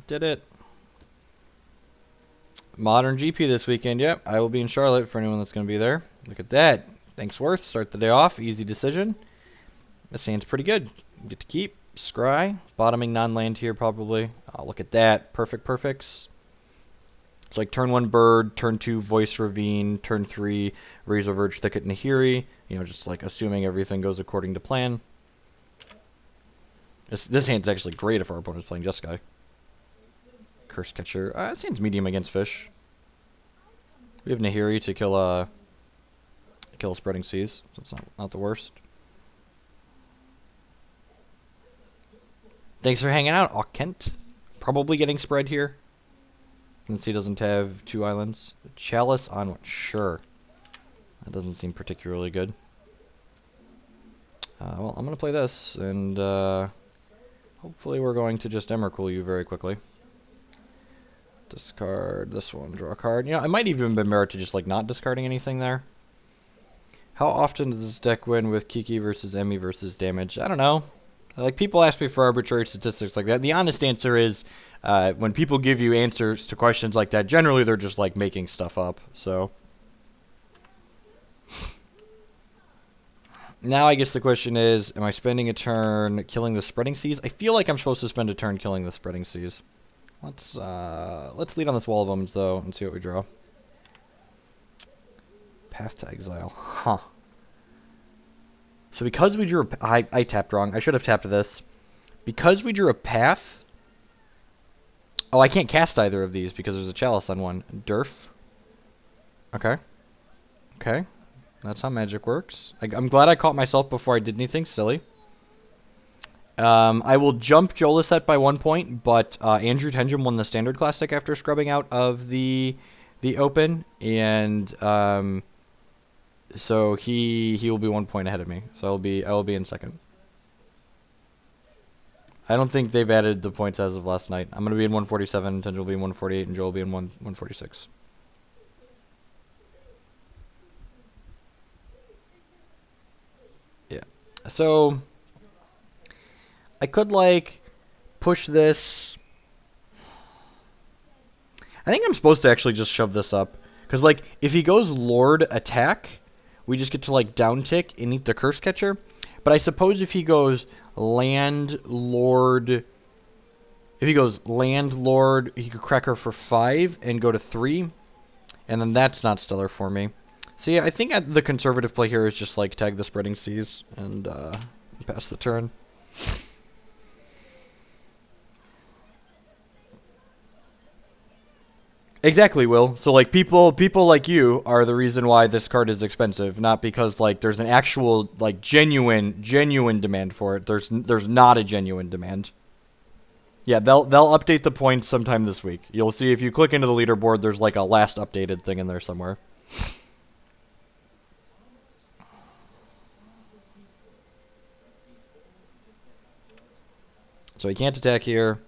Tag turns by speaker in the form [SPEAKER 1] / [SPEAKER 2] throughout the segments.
[SPEAKER 1] Did it. Modern GP this weekend. Yep, I will be in Charlotte for anyone that's going to be there. Look at that. Thanks, Worth. Start the day off. Easy decision. This hand's pretty good. Get to keep. Scry. Bottoming non-land here, probably. Oh, look at that. Perfect perfects. It's like turn 1 Bird, turn 2 Voice Ravine, turn 3 Razor Verge Thicket Nahiri. You know, just like assuming everything goes according to plan. This hand's actually great if our opponent's playing Jeskai. Curse Catcher. This hand's medium against Fish. We have Nahiri to kill Spreading Seas, so it's not the worst. Thanks for hanging out, Kent. Probably getting spread here, since he doesn't have 2 islands. Chalice on what? Sure. That doesn't seem particularly good. Well, I'm going to play this, and hopefully we're going to just Emrakul you very quickly. Discard this one, draw a card. You know, it might even be merit to just like not discarding anything there. How often does this deck win with Kiki versus Emmy versus damage? I don't know. Like, people ask me for arbitrary statistics like that. The honest answer is, when people give you answers to questions like that, generally they're just like making stuff up. So now I guess the question is, am I spending a turn killing the Spreading Seas? I feel like I'm supposed to spend a turn killing the Spreading Seas. Let's lead on this Wall of Omens though and see what we draw. Path to Exile. Huh. So because we drew I tapped wrong. I should have tapped this. Because we drew a path. Oh, I can't cast either of these because there's a Chalice on one. Durf. Okay. Okay. That's how magic works. I'm glad I caught myself before I did anything silly. I will jump Joliset by 1 point, but Andrew Tenjum won the Standard Classic after scrubbing out of the Open, and so he will be 1 point ahead of me. So I will be in second. I don't think they've added the points as of last night. I'm gonna be in 147, Tenjum will be in 148, and Joel will be in 146. Yeah. So I could, like, push this. I think I'm supposed to actually just shove this up. Because, like, if he goes Lord Attack, we just get to, like, down tick and eat the Curse Catcher. But I suppose if he goes Land Lord... If he goes Land Lord, he could crack her for 5 and go to 3. And then that's not stellar for me. So, yeah, I think the conservative play here is just, like, tag the Spreading Seas and pass the turn. Exactly, Will. So, like, people like you are the reason why this card is expensive, not because, like, there's an actual, like, genuine demand for it. There's not a genuine demand. Yeah, they'll update the points sometime this week. You'll see if you click into the leaderboard, there's, like, a last updated thing in there somewhere. So he can't attack here.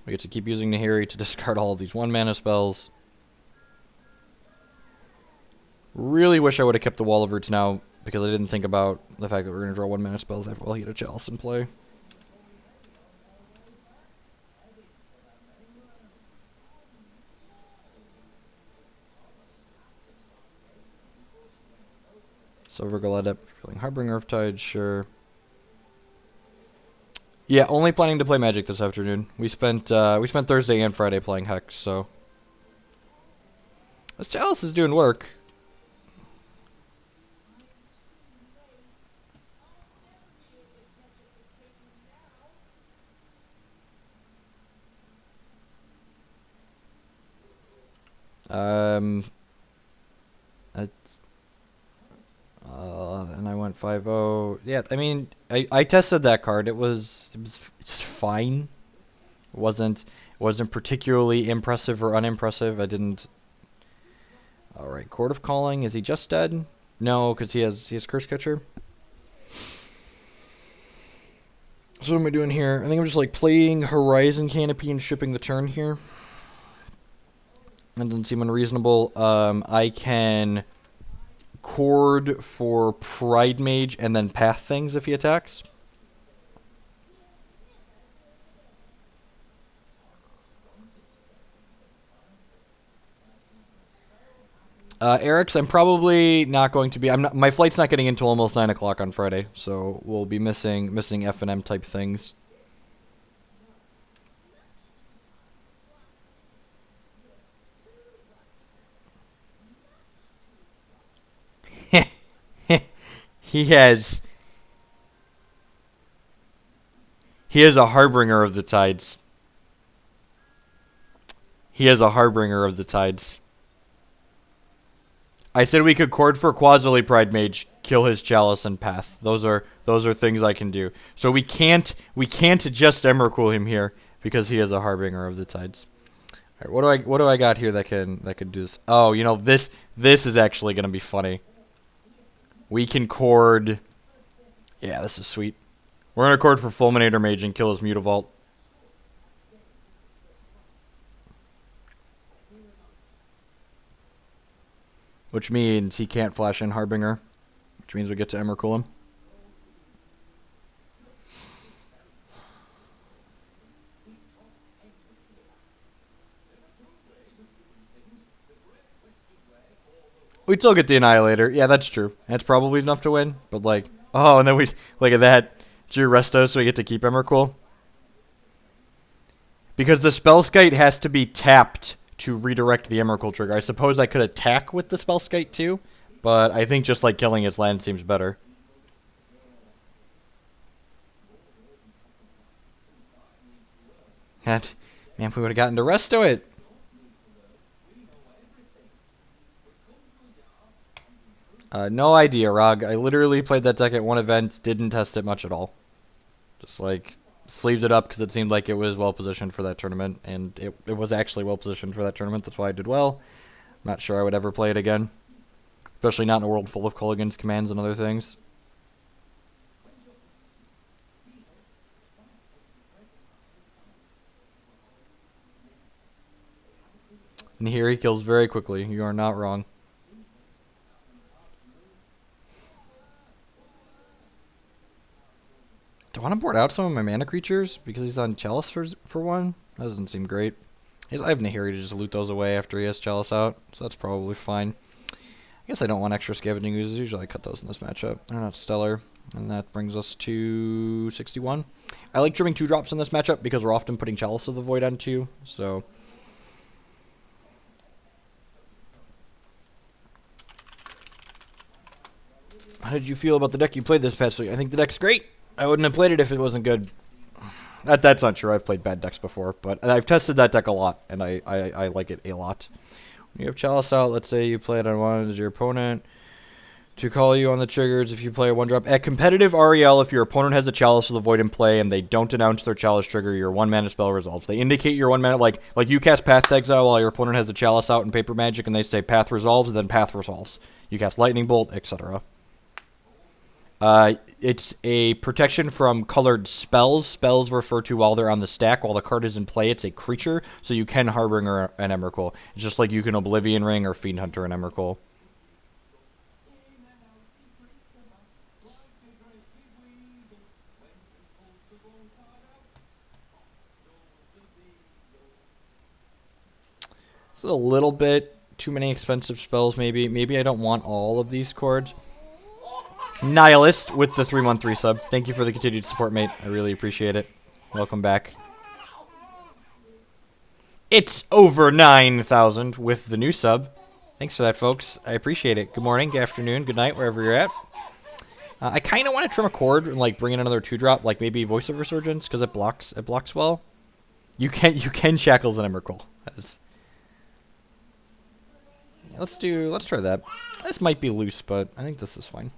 [SPEAKER 1] We get to keep using Nahiri to discard all of these 1-mana spells. Really wish I would have kept the Wall of Roots now, because I didn't think about the fact that we're going to draw 1-mana spells after he had a Chalice in play. Silver Galletta, feeling Harbinger of Tide, sure. Yeah, only planning to play Magic this afternoon. We spent Thursday and Friday playing Hex, so this Chalice is doing work. And I went 5-0. Yeah, I mean, I tested that card. It's fine. It wasn't particularly impressive or unimpressive. I didn't. All right, Court of Calling. Is he just dead? No, because he has Curse Catcher. So what am I doing here? I think I'm just like playing Horizon Canopy and shipping the turn here. That doesn't seem unreasonable. I can Chord for Pride Mage and then Path things if he attacks. Eric's, I'm probably not going to be. I'm not. My flight's not getting until almost 9 o'clock on Friday, so we'll be missing F&M type things. He has a harbinger of the tides. He is a harbinger of the tides. I said we could chord for Quasili Pride Mage, kill his Chalice and Path. Those are things I can do. So we can't just Emrakul him here because he is a harbinger of the tides. All right, what do I got here that can do this? Oh, you know, this is actually gonna be funny. We can chord. Yeah, this is sweet. We're gonna chord for Fulminator Mage and kill his Mutavault. Which means he can't flash in Harbinger. Which means we get to Emrakul him. We'd still get the Annihilator. Yeah, that's true. That's probably enough to win. But like, oh, and then we look at that. Drew Resto, so we get to keep Emrakul. Because the Spellskite has to be tapped to redirect the Emrakul trigger. I suppose I could attack with the Spellskite too, but I think just like killing its land seems better. And man, if we would have gotten to Resto it. No idea, Rog. I literally played that deck at one event, didn't test it much at all. Just like sleeved it up because it seemed like it was well positioned for that tournament, and it was actually well positioned for that tournament. That's why I did well. I'm not sure I would ever play it again, especially not in a world full of Culligan's commands and other things. And here he kills very quickly. You are not wrong. Do I want to board out some of my mana creatures because he's on Chalice for one? That doesn't seem great. I have Nahiri to just loot those away after he has Chalice out, so that's probably fine. I guess I don't want extra Scavenging Oozes. Usually I cut those in this matchup. They're not stellar. And that brings us to 61. I like trimming 2-drops in this matchup because we're often putting Chalice of the Void on 2, so... How did you feel about the deck you played this past week? I think the deck's great. I wouldn't have played it if it wasn't good. That's not true. I've played bad decks before, but I've tested that deck a lot, and I like it a lot. When you have Chalice out, let's say you play it on one as your opponent to call you on the triggers if you play a 1-drop. At competitive REL, if your opponent has a Chalice of the Void in play and they don't announce their Chalice trigger, your 1-mana spell resolves. They indicate your 1-mana, like you cast Path to Exile while your opponent has a Chalice out in Paper Magic, and they say Path resolves, and then Path resolves. You cast Lightning Bolt, etc. It's a protection from colored spells. Spells refer to while they're on the stack. While the card is in play, it's a creature, so you can Harbinger an Emrakul. It's just like you can Oblivion Ring or Fiend Hunter an Emrakul. It's a little bit too many expensive spells, maybe. Maybe I don't want all of these cards. Nihilist with the 3-month resub. Thank you for the continued support, mate. I really appreciate it. Welcome back. It's over 9,000 with the new sub. Thanks for that, folks. I appreciate it. Good morning, good afternoon, good night, wherever you're at. I kind of want to trim a chord and like bring in another 2-drop, like maybe Voice of Resurgence, because it blocks well. You can Shackles and Emrakul. Yeah, let's try that. This might be loose, but I think this is fine.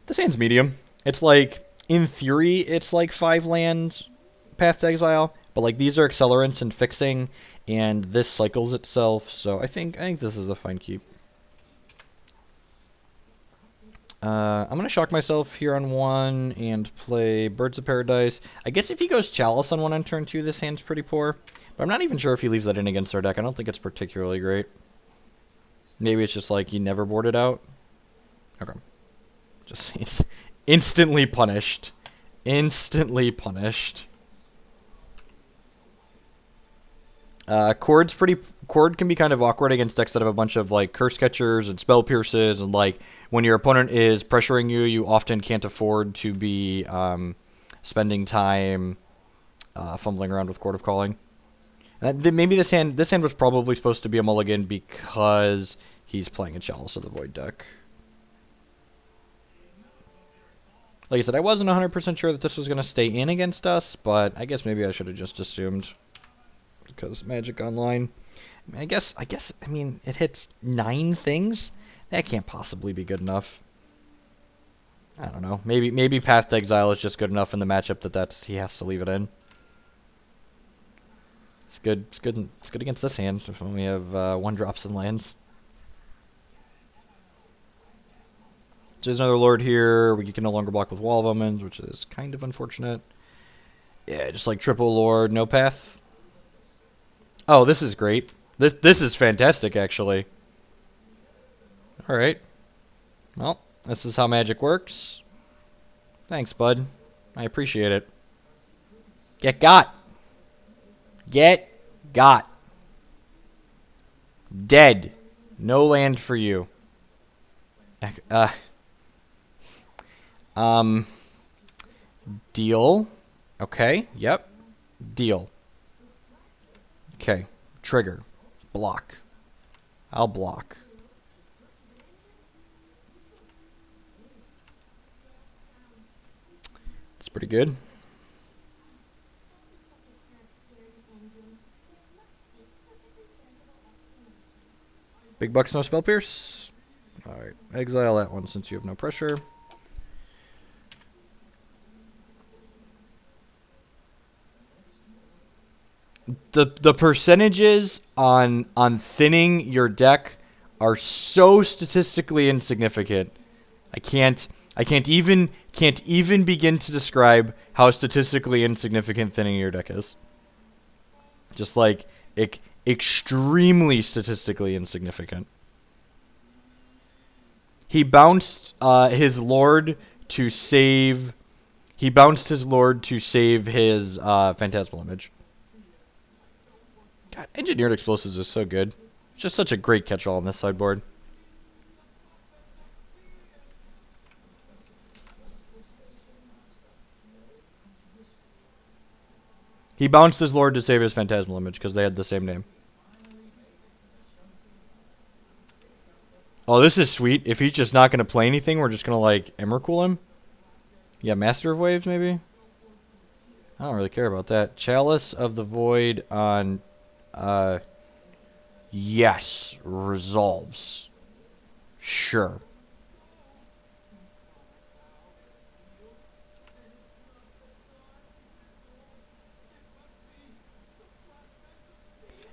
[SPEAKER 1] This hand's medium. It's like, in theory, it's like 5 lands Path to Exile, but like these are accelerants and fixing, and this cycles itself, so I think this is a fine keep. I'm going to shock myself here on 1 and play Birds of Paradise. I guess if he goes Chalice on 1 on turn 2, this hand's pretty poor, but I'm not even sure if he leaves that in against our deck. I don't think it's particularly great. Maybe it's just like he never boarded out. Okay. Just it's instantly punished Instantly punished. Chord can be kind of awkward against decks that have a bunch of like curse catchers and spell pierces, and like when your opponent is pressuring you, you often can't afford to be spending time fumbling around with Chord of Calling. Maybe this hand was probably supposed to be a mulligan because he's playing a Chalice of the Void deck. Like I said, I wasn't 100% sure that this was going to stay in against us, but I guess maybe I should have just assumed. Because Magic Online, I mean, it hits 9 things. That can't possibly be good enough. I don't know. Maybe Path to Exile is just good enough in the matchup that he has to leave it in. It's good. It's good against this hand when we have 1-drops and lands. There's another Lord here. We can no longer block with Wall of Omens, which is kind of unfortunate. Yeah, just like triple Lord, no path. Oh, this is great. This is fantastic, actually. All right. Well, this is how Magic works. Thanks, bud. I appreciate it. Get got. Get got. Dead. No land for you. Deal. Okay. Yep. Deal. Okay. Trigger. Block. I'll block. It's pretty good. Big bucks, no spell pierce. Alright. Exile that one since you have no pressure. The percentages on thinning your deck are so statistically insignificant. I can't even begin to describe how statistically insignificant thinning your deck is. Just like extremely statistically insignificant. He bounced his Lord to save. He bounced his Lord to save his Phantasmal Image. God, Engineered Explosives is so good. It's just such a great catch-all on this sideboard. He bounced his Lord to save his Phantasmal Image because they had the same name. Oh, this is sweet. If he's just not going to play anything, we're just going to, like, Emrakul him. Yeah, Master of Waves, maybe? I don't really care about that. Chalice of the Void on... yes. Resolves. Sure.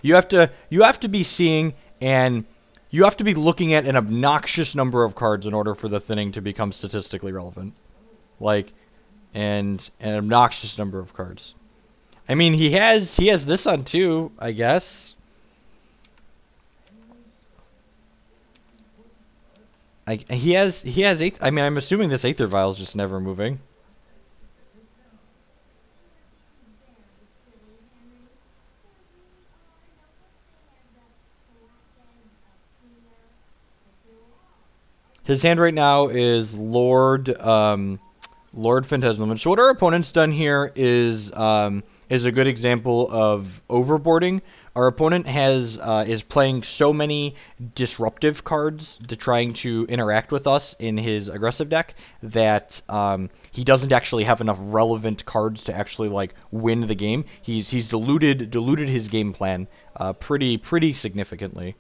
[SPEAKER 1] You have to be seeing and you have to be looking at an obnoxious number of cards in order for the thinning to become statistically relevant. Like, and an obnoxious number of cards. I mean, he has this on too, I guess. He has I mean, I'm assuming this Aether Vial is just never moving. His hand right now is Lord Phantasmal. So what our opponent's done here is a good example of overboarding. Our opponent is playing so many disruptive cards to trying to interact with us in his aggressive deck that he doesn't actually have enough relevant cards to actually like win the game. He's diluted his game plan pretty significantly.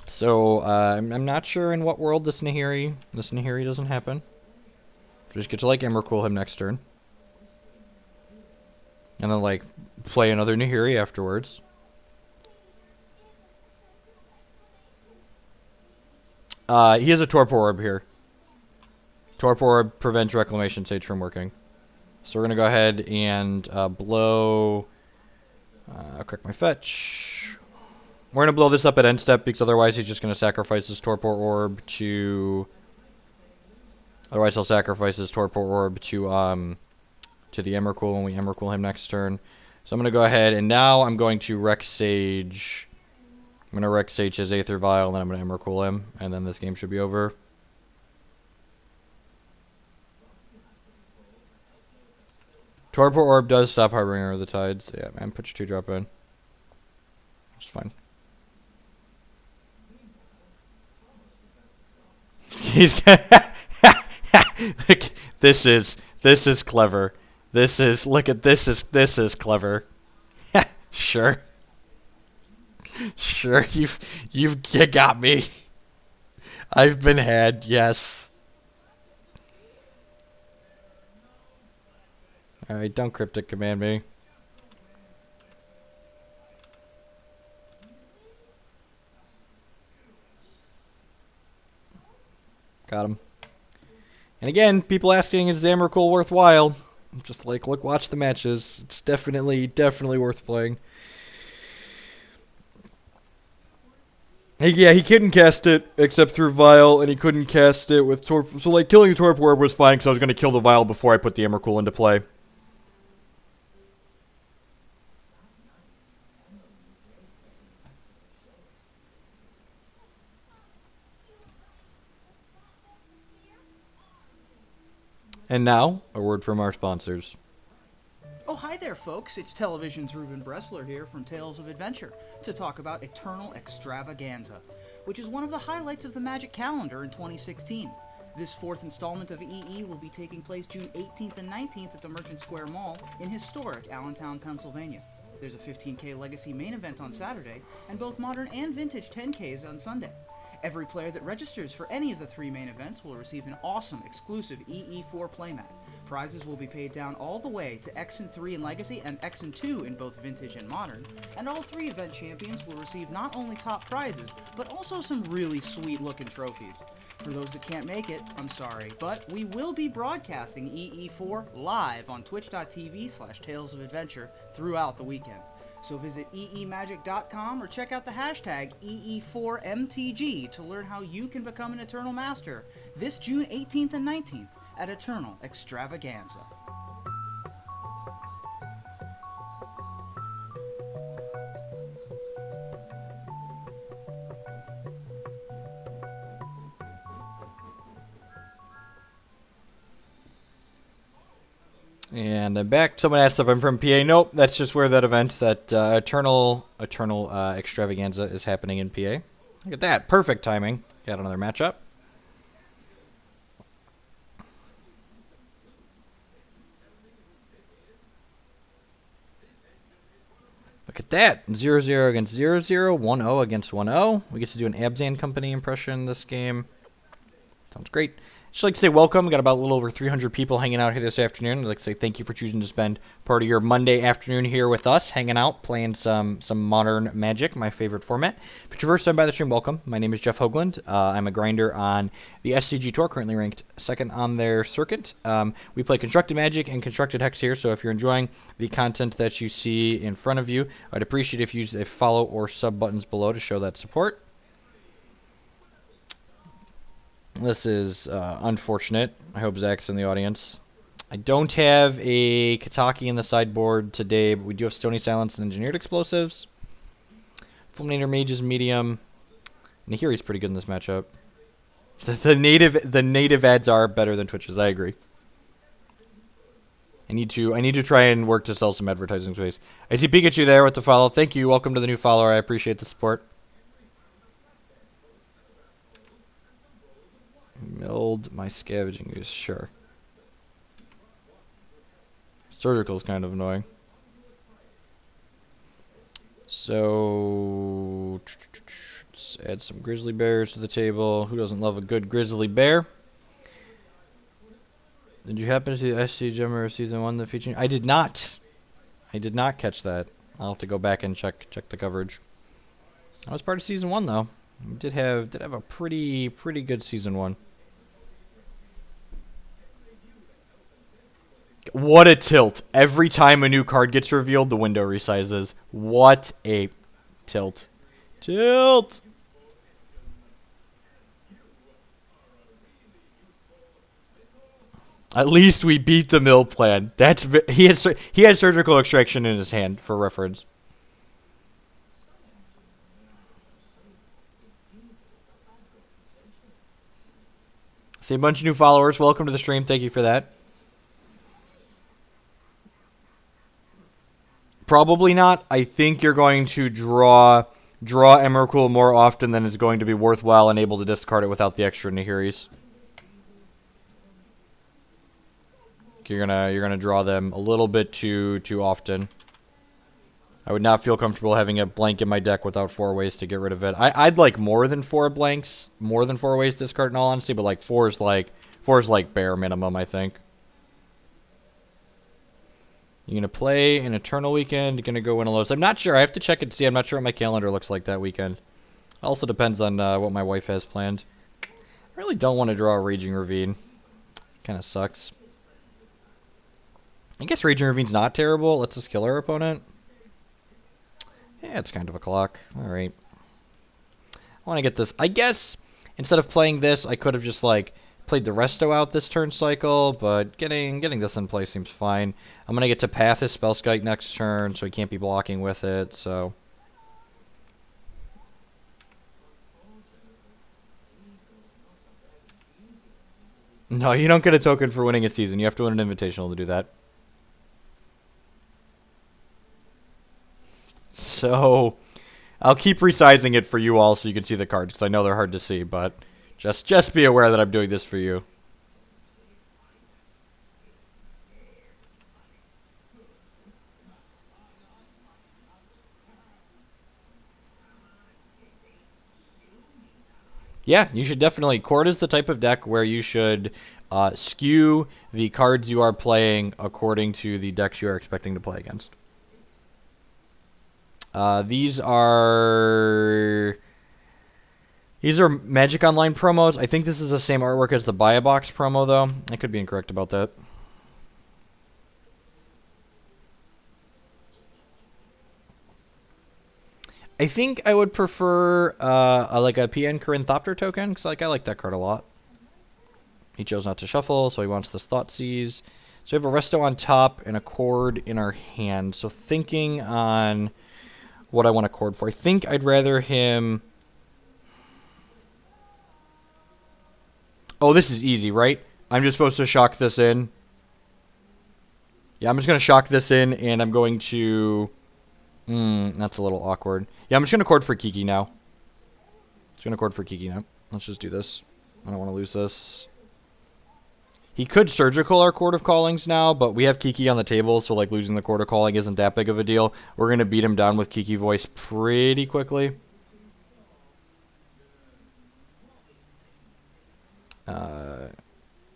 [SPEAKER 1] So, I'm not sure in what world this Nahiri doesn't happen. Just get to, like, Emrakul him next turn. And then, like, play another Nahiri afterwards. He has a Torpor Orb here. Torpor Orb prevents Reclamation Sage from working. So we're going to go ahead and blow I'll correct my fetch. We're going to blow this up at end step because otherwise he's just going to sacrifice his Torpor Orb to... Otherwise he'll sacrifice his Torpor Orb to the Emrakul when we Emrakul him next turn. So I'm going to go ahead and now I'm going to Rex Sage. I'm going to Rex Sage his Aether Vial and then I'm going to Emrakul him. And then this game should be over. Torpor Orb does stop Harbinger of the Tides. Yeah, man, put your 2-drop in. It's fine. He's look, this is clever. Look at this is clever. Sure. Sure, you got me. I've been had, yes. Alright, don't cryptic command me. Got him. And again, people asking, is the Emrakul worthwhile? I'm just like, look, watch the matches. It's definitely worth playing. Yeah, he couldn't cast it except through Vial, and he couldn't cast it with Torpor. So, like, killing the Torpor Orb was fine because I was going to kill the Vial before I put the Emrakul into play. And now, a word from our sponsors.
[SPEAKER 2] Oh, hi there, folks. It's Television's Ruben Bressler here from Tales of Adventure to talk about Eternal Extravaganza, which is one of the highlights of the Magic calendar in 2016. This fourth installment of EE will be taking place June 18th and 19th at the Merchant Square Mall in historic Allentown, Pennsylvania. There's a 15K Legacy main event on Saturday, and both Modern and Vintage 10Ks on Sunday. Every player that registers for any of the 3 main events will receive an awesome exclusive EE4 playmat. Prizes will be paid down all the way to X and 3 in Legacy and X and 2 in both Vintage and Modern, and all 3 event champions will receive not only top prizes, but also some really sweet looking trophies. For those that can't make it, I'm sorry, but we will be broadcasting EE4 live on twitch.tv/Tales of Adventure throughout the weekend. So visit eemagic.com or check out the hashtag EE4MTG to learn how you can become an Eternal Master this June 18th and 19th at Eternal Extravaganza.
[SPEAKER 1] And I'm back. Someone asked if I'm from PA. Nope, that's just where that event, that Eternal Extravaganza is happening in PA. Look at that. Perfect timing. Got another matchup. Look at that. 0-0 against 0-0. 1-0 against 1-0. We get to do an Abzan Company impression this game. Sounds great. Just like to say welcome. We got about a little over 300 people hanging out here this afternoon. I'd like to say thank you for choosing to spend part of your Monday afternoon here with us, hanging out, playing some Modern Magic, my favorite format. If it's your first time by the stream, welcome. My name is Jeff Hoagland. I'm a grinder on the SCG Tour, currently ranked second on their circuit. We play Constructed Magic and Constructed Hex here, so if you're enjoying the content that you see in front of you, I'd appreciate if you use a follow or sub buttons below to show that support. This is unfortunate. I hope Zach's in the audience. I don't have a Kataki in the sideboard today, but we do have Stony Silence and Engineered Explosives. Fulminator Mage is medium. Nahiri's pretty good in this matchup. The native ads are better than Twitch's. I agree. I need to try and work to sell some advertising space. I see Pikachu there with the follow. Thank you. Welcome to the new follower. I appreciate the support. Milled my scavenging use, sure. Surgical's kind of annoying. So let's add some grizzly bears to the table. Who doesn't love a good grizzly bear? Did you happen to see the SC Gemmer Season 1 that featured? I did not. I did not catch that. I'll have to go back and check the coverage. I was part of Season 1 though. We did have a pretty good Season 1. What a tilt. Every time a new card gets revealed, the window resizes. What a tilt. Tilt! At least we beat the mill plan. He had surgical extraction in his hand for reference. See a bunch of new followers. Welcome to the stream. Thank you for that. Probably not. I think you're going to draw Emrakul more often than is going to be worthwhile and able to discard it without the extra Nahiris. You're gonna draw them a little bit too often. I would not feel comfortable having a blank in my deck without 4 ways to get rid of it. I'd like more than 4 blanks, more than 4 ways to discard in all honesty, but like 4 is like bare minimum, I think. You're gonna play an Eternal Weekend, you're gonna go win a Lotus. I'm not sure, I have to check and see. I'm not sure what my calendar looks like that weekend. Also depends on what my wife has planned. I really don't want to draw a Raging Ravine. Kinda sucks. I guess Raging Ravine's not terrible. Let's just kill our opponent. Yeah, it's kind of a clock. Alright. I want to get this. I guess instead of playing this, I could have just, like, played the resto out this turn cycle, but getting this in play seems fine. I'm going to get to Path his Spellskite next turn, so he can't be blocking with it, so... No, you don't get a token for winning a season. You have to win an invitational to do that. So, I'll keep resizing it for you all so you can see the cards, because I know they're hard to see, but just be aware that I'm doing this for you. Yeah, you should definitely... Chord is the type of deck where you should skew the cards you are playing according to the decks you are expecting to play against. These are Magic Online promos. I think this is the same artwork as the Buy a Box promo, though. I could be incorrect about that. I think I would prefer like a PN Corinthopter token, because I like that card a lot. He chose not to shuffle, so he wants this Thoughtseize. So we have a Resto on top and a Chord in our hand. So thinking on what I want a Chord for. I think I'd rather him... Oh, this is easy, right? I'm just supposed to shock this in. Yeah, I'm just going to shock this in, and I'm going to... that's a little awkward. Yeah, I'm just going to Chord for Kiki now. Just going to Chord for Kiki now. Let's just do this. I don't want to lose this. He could Surgical our Chord of Callings now, but we have Kiki on the table, so like losing the Chord of Calling isn't that big of a deal. We're going to beat him down with Kiki Voice pretty quickly.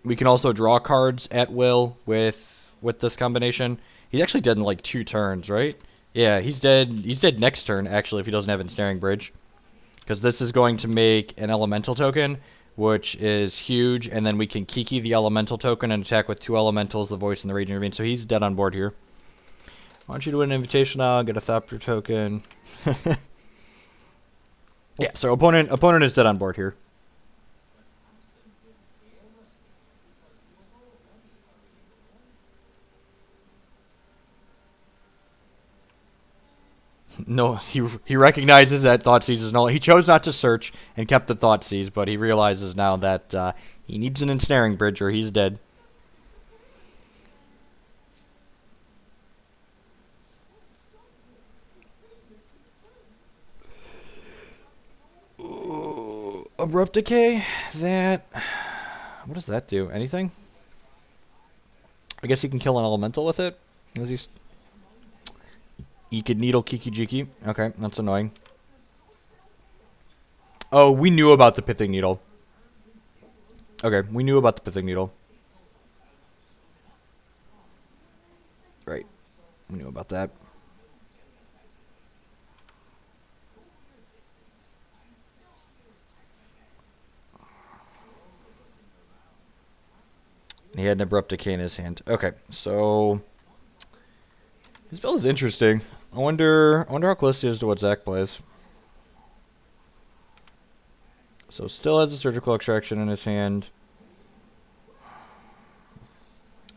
[SPEAKER 1] We can also draw cards at will with this combination. He's actually dead in like 2 turns, right? Yeah, he's dead. He's dead next turn, actually, if he doesn't have Ensnaring Bridge. Because this is going to make an Elemental token, which is huge, and then we can Kiki the Elemental token and attack with 2 Elementals, the Voice and the Raging Ravine. So he's dead on board here. Why don't you do an invitation now, get a Thopter token. Yeah, so opponent is dead on board here. No, he recognizes that Thoughtseize is null. He chose not to search and kept the Thoughtseize, but he realizes now that he needs an Ensnaring Bridge or he's dead. Ooh, Abrupt Decay? That... What does that do? Anything? I guess he can kill an Elemental with it? As he's... He could Needle Kiki Jiki. Okay, that's annoying. Oh, we knew about the Pithing Needle. Okay, we knew about the Pithing Needle. Right. We knew about that. He had an Abrupt Decay in his hand. Okay, so his build is interesting. I wonder how close he is to what Zach plays. So still has a Surgical Extraction in his hand.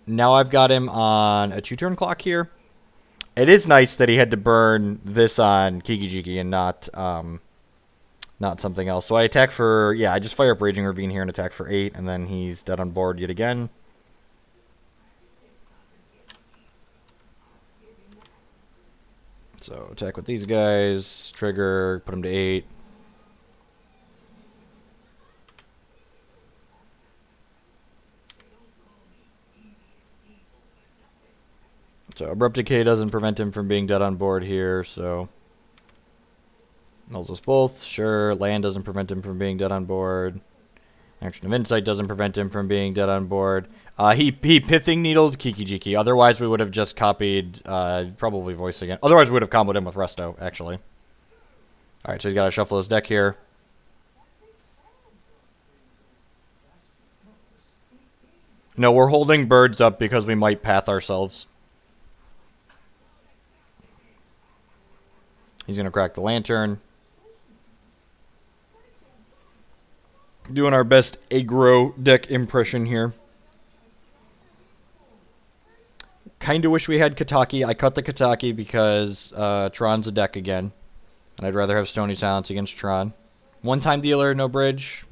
[SPEAKER 1] Now I've got him on a 2-turn clock here. It is nice that he had to burn this on Kiki and not something else. So I attack for, I just fire up Raging Ravine here and attack for 8, and then he's dead on board yet again. So attack with these guys, trigger, put him to 8. So Abrupt Decay doesn't prevent him from being dead on board here, so mills us both. Sure, land doesn't prevent him from being dead on board. Action of Insight doesn't prevent him from being dead on board. He Pithing Needled Kiki. Otherwise, we would have just copied, probably Voice again. Otherwise, we would have comboed him with Resto, actually. Alright, so he's got to shuffle his deck here. No, we're holding birds up because we might path ourselves. He's going to crack the Lantern. Doing our best aggro deck impression here. Kind of wish we had Kataki. I cut the Kataki because Tron's a deck again. And I'd rather have Stony Silence against Tron. One-time dealer, no bridge.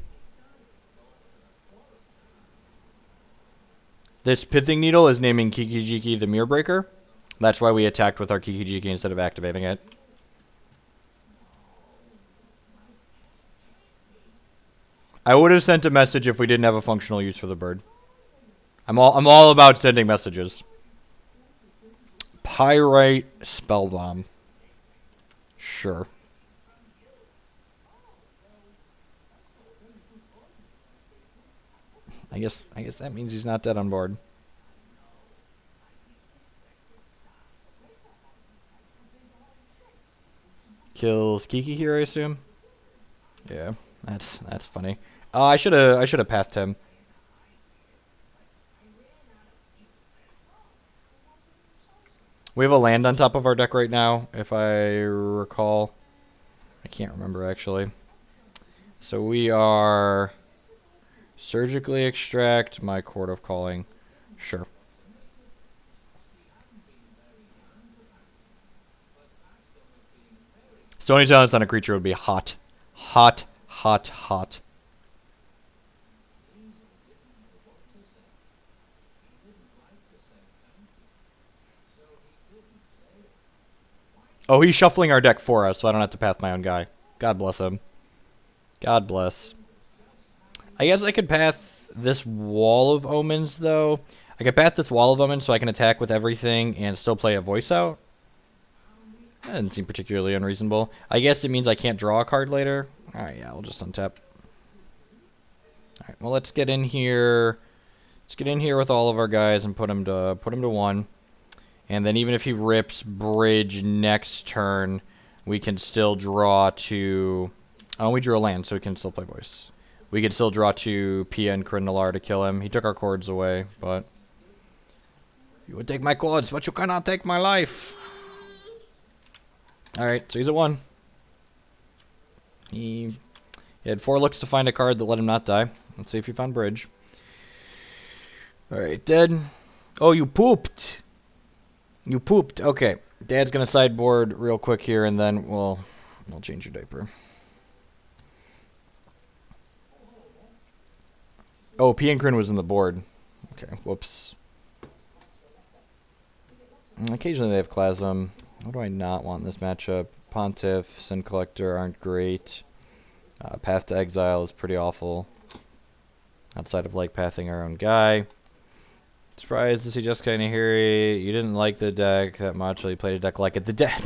[SPEAKER 1] This Pithing Needle is naming Kiki the Mirror Breaker. That's why we attacked with our Kiki instead of activating it. I would have sent a message if we didn't have a functional use for the bird. I'm all about sending messages. Pyrite Spellbomb. Sure. I guess that means he's not dead on board. Kills Kiki here, I assume. Yeah, that's funny. I should have pathed him. We have a land on top of our deck right now, if I recall. I can't remember, actually. So we are Surgically Extract, my Chord of Calling. Sure. Stony Silence on a creature would be hot. Hot, hot, hot. Oh, he's shuffling our deck for us, so I don't have to path my own guy. God bless him. God bless. I guess I could path this Wall of Omens, though. I could path this Wall of Omens so I can attack with everything and still play a voice out. That doesn't seem particularly unreasonable. I guess it means I can't draw a card later. Alright, yeah, we'll just untap. Alright, well, let's get in here. Let's get in here with all of our guys and put him to 1. And then even if he rips bridge next turn, we can still draw to... Oh, we drew a land, so we can still play voice. We can still draw to Pia and Krindalar to kill him. He took our chords away, but... You would take my chords, but you cannot take my life. Alright, so he's at 1. He had 4 looks to find a card that let him not die. Let's see if he found bridge. Alright, dead. Oh, you pooped. You pooped. Okay. Dad's going to sideboard real quick here, and then we'll change your diaper. Oh, Piankrin was in the board. Okay, whoops. Occasionally they have Clasm. What do I not want in this matchup? Pontiff, Sin Collector aren't great. Path to Exile is pretty awful. Outside of, like, pathing our own guy. Surprised to see Jessica Nahiri. You didn't like the deck that much, so you played a deck like it. The deck...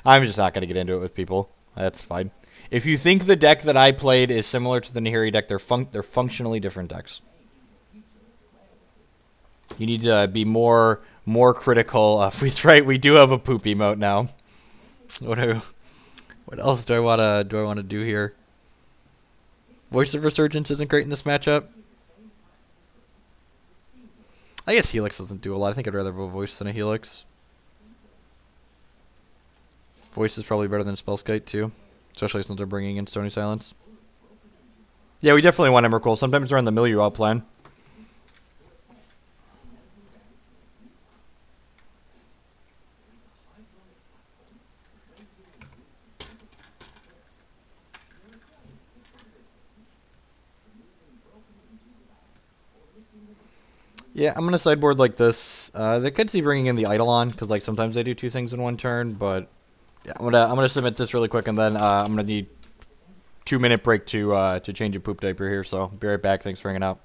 [SPEAKER 1] I'm just not going to get into it with people. That's fine. If you think the deck that I played is similar to the Nahiri deck, they're functionally different decks. You need to be more critical. Right, we do have a poop emote now. What else do I want to do here? Voice of Resurgence isn't great in this matchup. I guess Helix doesn't do a lot. I think I'd rather have a voice than a Helix. Voice is probably better than Spellskite too, especially since they're bringing in Stony Silence. Yeah, we definitely want Emrakul. Sometimes we're on the mill you out plan. Yeah, I'm gonna sideboard like this. They could see bringing in the Eidolon because like sometimes they do two things in one turn. But yeah, I'm gonna submit this really quick and then I'm gonna need 2-minute break to change a poop diaper here. So be right back. Thanks for hanging out.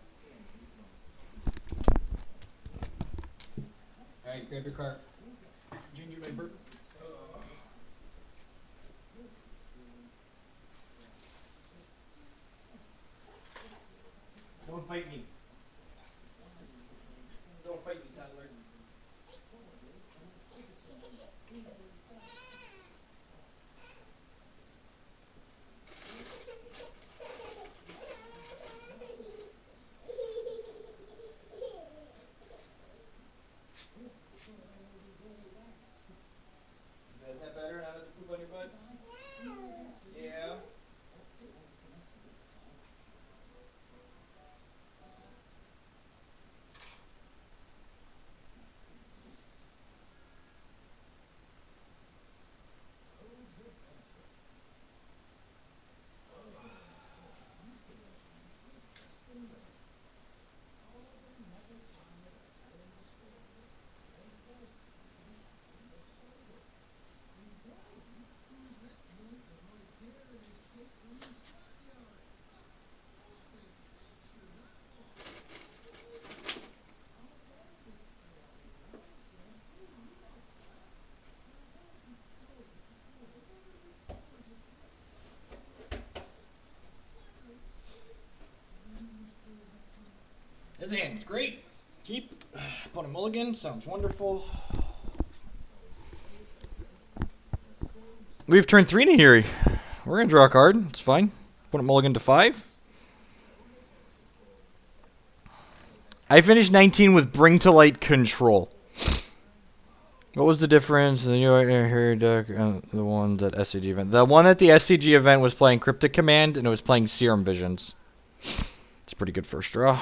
[SPEAKER 1] All right, grab your car. Change your diaper. Don't fight me. Don't fight me, toddler. Is that better? Not have to poop on your butt? Yeah. His hand's great. Keep. Put a mulligan. Sounds wonderful. We've turned 3 Nahiri. We're going to draw a card. It's fine. Put a mulligan to 5. I finished 19 with Bring to Light Control. What was the difference? The new Nahiri deck and the one that SCG event. The one at the SCG event was playing Cryptic Command and it was playing Serum Visions. It's a pretty good first draw.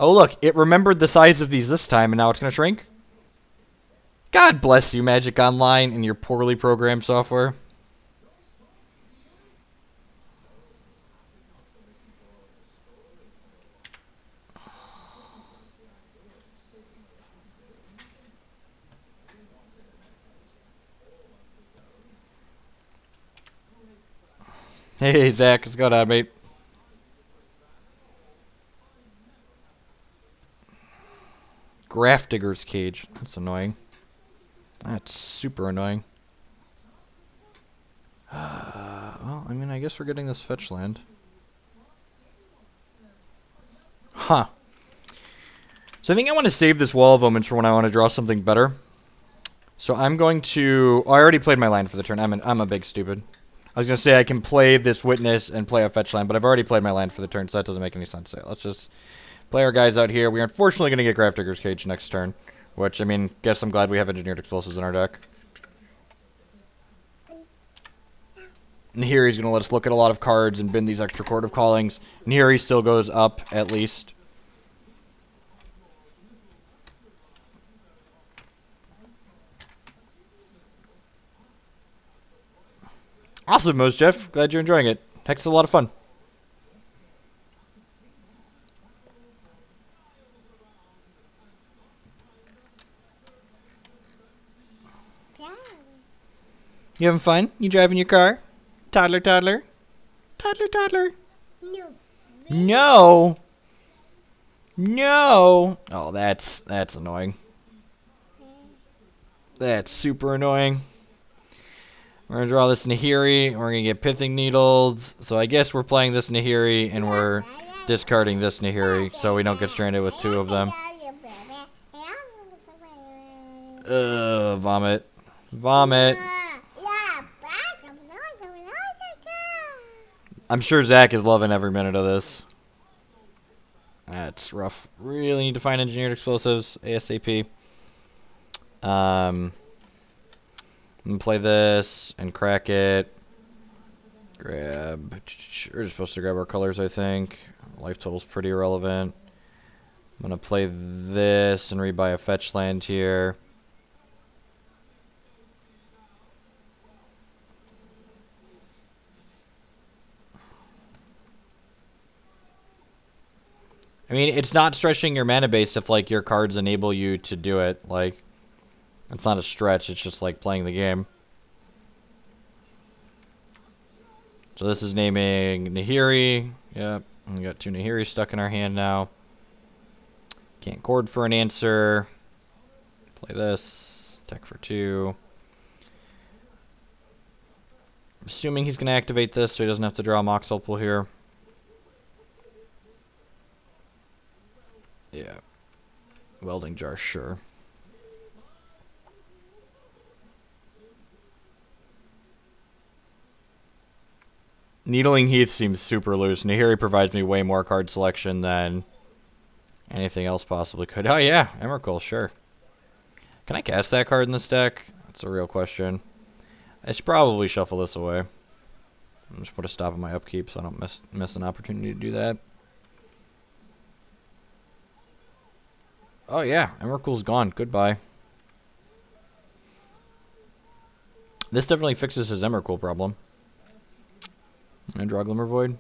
[SPEAKER 1] Oh, look, it remembered the size of these this time, and now it's going to shrink? God bless you, Magic Online, and your poorly programmed software. Hey, Zach, what's going on, mate? Grafdigger's Cage. That's annoying. That's super annoying. Well, I mean, I guess we're getting this fetch land. Huh. So I think I want to save this Wall of Omens for when I want to draw something better. So I'm going to... Oh, I already played my land for the turn. I'm a big stupid. I was going to say I can play this Witness and play a fetch land, but I've already played my land for the turn, so that doesn't make any sense. So let's just play our guys out here. We're unfortunately going to get Grafdigger's Cage next turn, which, I mean, guess I'm glad we have Engineered Explosives in our deck. And here he's going to let us look at a lot of cards and bin these extra Court of Callings. And here he still goes up, at least. Awesome, Mose Jeff. Glad you're enjoying it. Heck's a lot of fun. You having fun? You driving your car? Toddler, toddler? Toddler, toddler? No. No? No. Oh, that's annoying. That's super annoying. We're going to draw this Nahiri. We're going to get Pithing Needles. So I guess we're playing this Nahiri and we're discarding this Nahiri so we don't get stranded with 2 of them. Vomit. Vomit. I'm sure Zach is loving every minute of this. That's rough. Really need to find engineered explosives ASAP. I'm gonna play this and crack it. Grab. We're just supposed to grab our colors, I think. Life total's pretty irrelevant. I'm gonna play this and rebuy a fetch land here. I mean, it's not stretching your mana base if, like, your cards enable you to do it. Like, it's not a stretch. It's just, like, playing the game. So this is naming Nahiri. Yep. We got 2 Nahiri stuck in our hand now. Can't chord for an answer. Play this. Attack for 2. Assuming he's going to activate this so he doesn't have to draw a Mox Opal here. Yeah. Welding jar, sure. Needling Heath seems super loose. Nahiri provides me way more card selection than anything else possibly could. Oh yeah, Emrakul, sure. Can I cast that card in this deck? That's a real question. I should probably shuffle this away. I'm just put a stop on my upkeep so I don't miss an opportunity to do that. Oh yeah, Emrakul's gone. Goodbye. This definitely fixes his Emrakul problem. And draw Glimmer Void.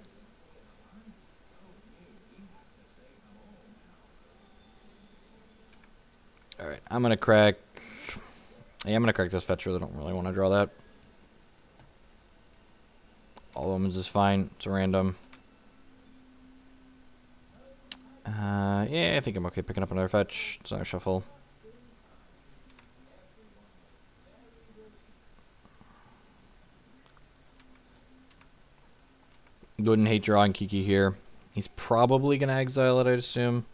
[SPEAKER 1] Alright, I'm gonna crack. Yeah, I'm gonna crack this fetcher. I don't really want to draw that. All omens is fine. It's a random. Yeah, I think I'm okay picking up another fetch. It's not a shuffle. Wouldn't hate drawing Kiki here. He's probably gonna exile it, I'd assume.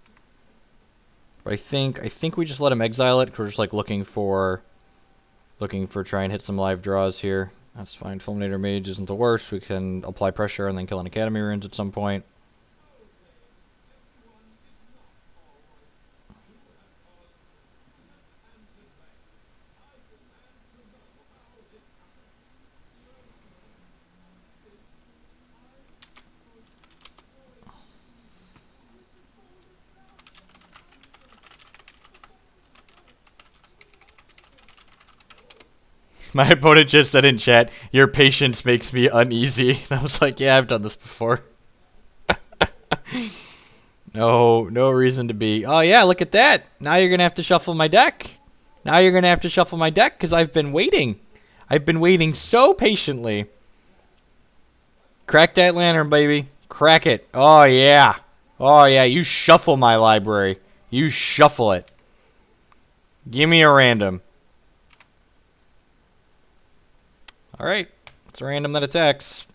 [SPEAKER 1] But I think we just let him exile it because we're just like looking for try and hit some live draws here. That's fine. Fulminator Mage isn't the worst. We can apply pressure and then kill an Academy Runes at some point. My opponent just said in chat, "Your patience makes me uneasy." And I was like, "Yeah, I've done this before." No reason to be. Oh yeah, look at that. Now you're gonna have to shuffle my deck. Now you're gonna have to shuffle my deck because I've been waiting. I've been waiting so patiently. Crack that lantern, baby. Crack it. Oh yeah. Oh yeah. You shuffle my library. You shuffle it. Give me a random. Alright, it's a random that attacks.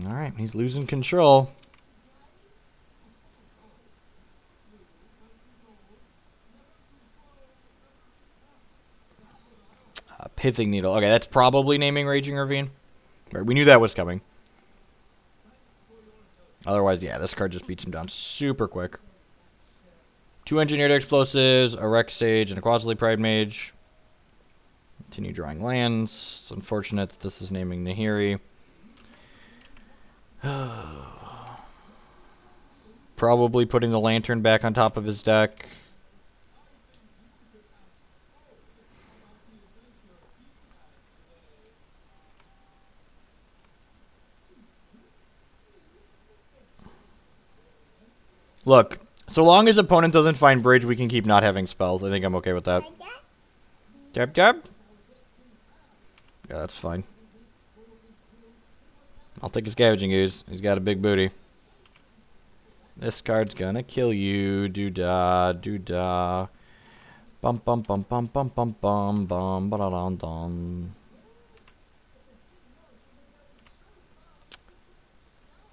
[SPEAKER 1] Alright, he's losing control. Pithing Needle. Okay, that's probably naming Raging Ravine. Right, we knew that was coming. Otherwise, yeah, this card just beats him down super quick. 2 Engineered Explosives, a Rex Sage, and a Quadsly Pride Mage. Continue drawing lands. It's unfortunate that this is naming Nahiri. Probably putting the Lantern back on top of his deck. Look, so long as opponent doesn't find bridge, we can keep not having spells. I think I'm okay with that. Jab, jab. Yeah, that's fine. I'll take his Scavenging Ooze. He's got a big booty. This card's gonna kill you. Doo-dah, doo-dah. Bum, bum, bum, bum, bum, bum, bum, bum, ba-da-dum-dum.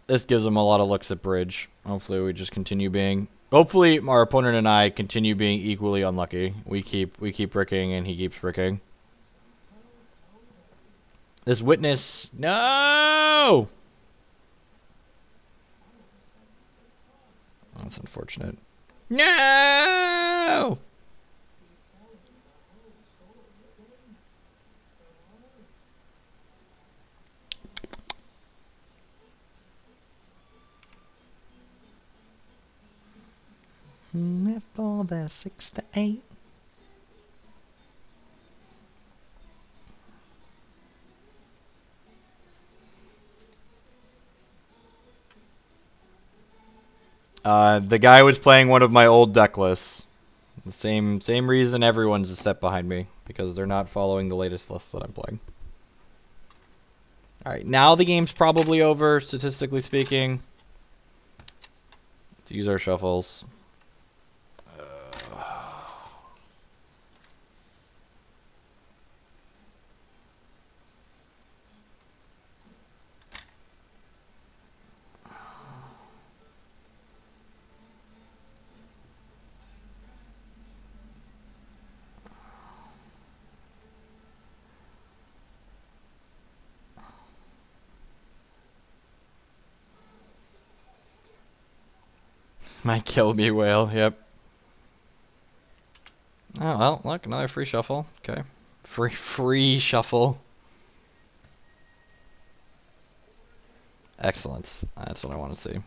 [SPEAKER 1] This gives him a lot of looks at bridge. Hopefully we just continue being... Hopefully our opponent and I continue being equally unlucky. We keep bricking and he keeps bricking. This witness. No! That's unfortunate. No! For the 6 to 8. The guy was playing one of my old deck lists. The same reason everyone's a step behind me, because they're not following the latest list that I'm playing. All right, now the game's probably over, statistically speaking. Let's use our shuffles. Might kill me, whale. Yep. Oh, well, look, another free shuffle. Okay. Free shuffle. Excellent. That's what I want to see.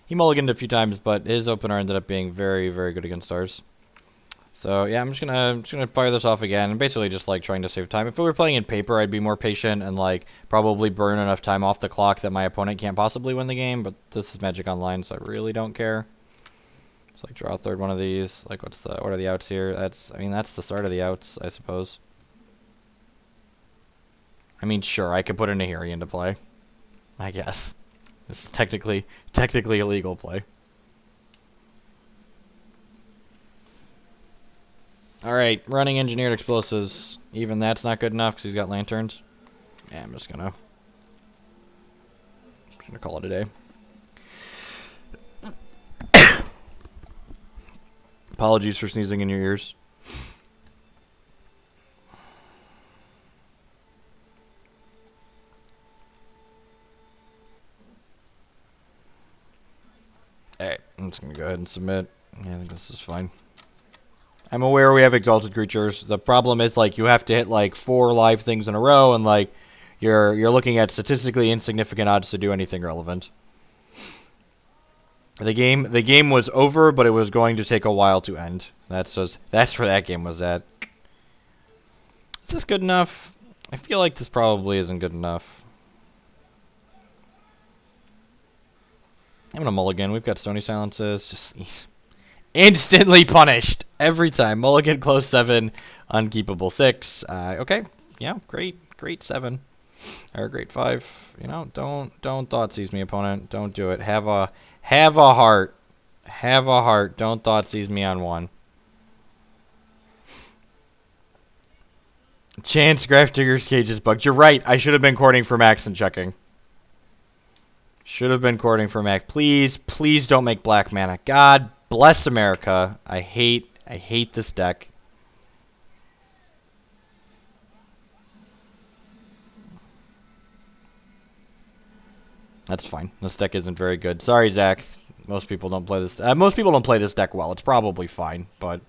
[SPEAKER 1] He mulliganed a few times, but his opener ended up being very, very good against ours. So yeah, I'm just gonna fire this off again, and basically just like trying to save time. If we were playing in paper, I'd be more patient and like probably burn enough time off the clock that my opponent can't possibly win the game. But this is Magic Online, so I really don't care. Just like draw a third one of these. Like what are the outs here? That's the start of the outs, I suppose. I mean, sure, I could put an Ahiri into play. I guess it's technically illegal play. Alright, running engineered explosives. Even that's not good enough because he's got lanterns. Yeah, I'm just gonna call it a day. Apologies for sneezing in your ears. Alright, I'm just gonna go ahead and submit. Yeah, I think this is fine. I'm aware we have exalted creatures. The problem is like you have to hit like 4 live things in a row, and like you're looking at statistically insignificant odds to do anything relevant. The game was over, but it was going to take a while to end. That's where that game was at. Is this good enough? I feel like this probably isn't good enough. I'm gonna mulligan. We've got Stony Silences. Just instantly punished every time. Mulligan, close 7, unkeepable 6. Okay, yeah, great 7 or great 5. You know, don't Thoughtseize me, opponent. Don't do it. Have a heart. Have a heart. Don't Thoughtseize me on 1. Chance Grafdigger's Cage is bugged. You're right. I should have been courting for Max and checking. Should have been courting for Max. Please don't make black mana. God bless America. I hate this deck. That's fine. This deck isn't very good. Sorry, Zach. Most people don't play this. Most people don't play this deck well. It's probably fine, but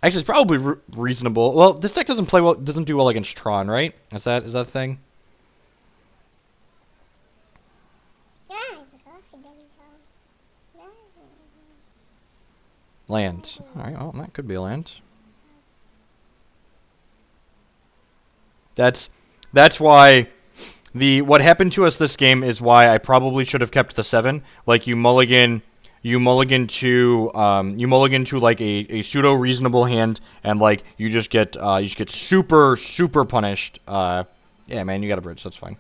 [SPEAKER 1] actually, it's probably reasonable. Well, this deck doesn't play well. Doesn't do well against Tron, right? Is that a thing? Land. Alright, well, that could be a land. That's why what happened to us this game is why I probably should have kept the 7. Like you mulligan to like a pseudo reasonable hand, and like you just get super punished. Yeah, man, you got a bridge. That's fine.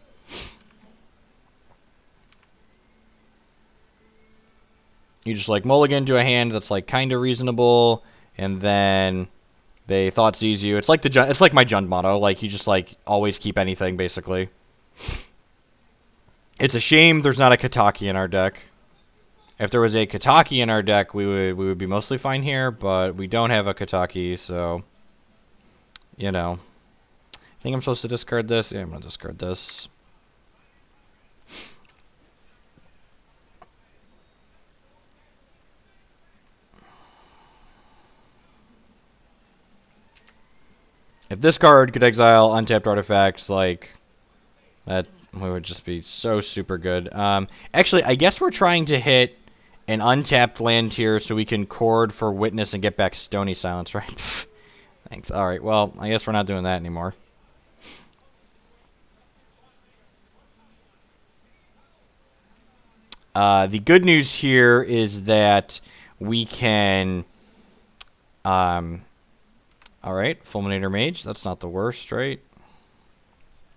[SPEAKER 1] You just like mulligan to a hand that's like kind of reasonable, and then they Thoughtseize you. It's like my Jund motto. Like you just like always keep anything basically. It's a shame there's not a Kataki in our deck. If there was a Kataki in our deck, we would be mostly fine here, but we don't have a Kataki, so you know. I think I'm supposed to discard this. Yeah, I'm gonna discard this. If this card could exile untapped artifacts, like, that would just be so super good. Actually, I guess we're trying to hit an untapped land here so we can Chord for Witness and get back Stony Silence, right? Thanks. All right, well, I guess we're not doing that anymore. The good news here is that we can... all right, Fulminator Mage. That's not the worst, right?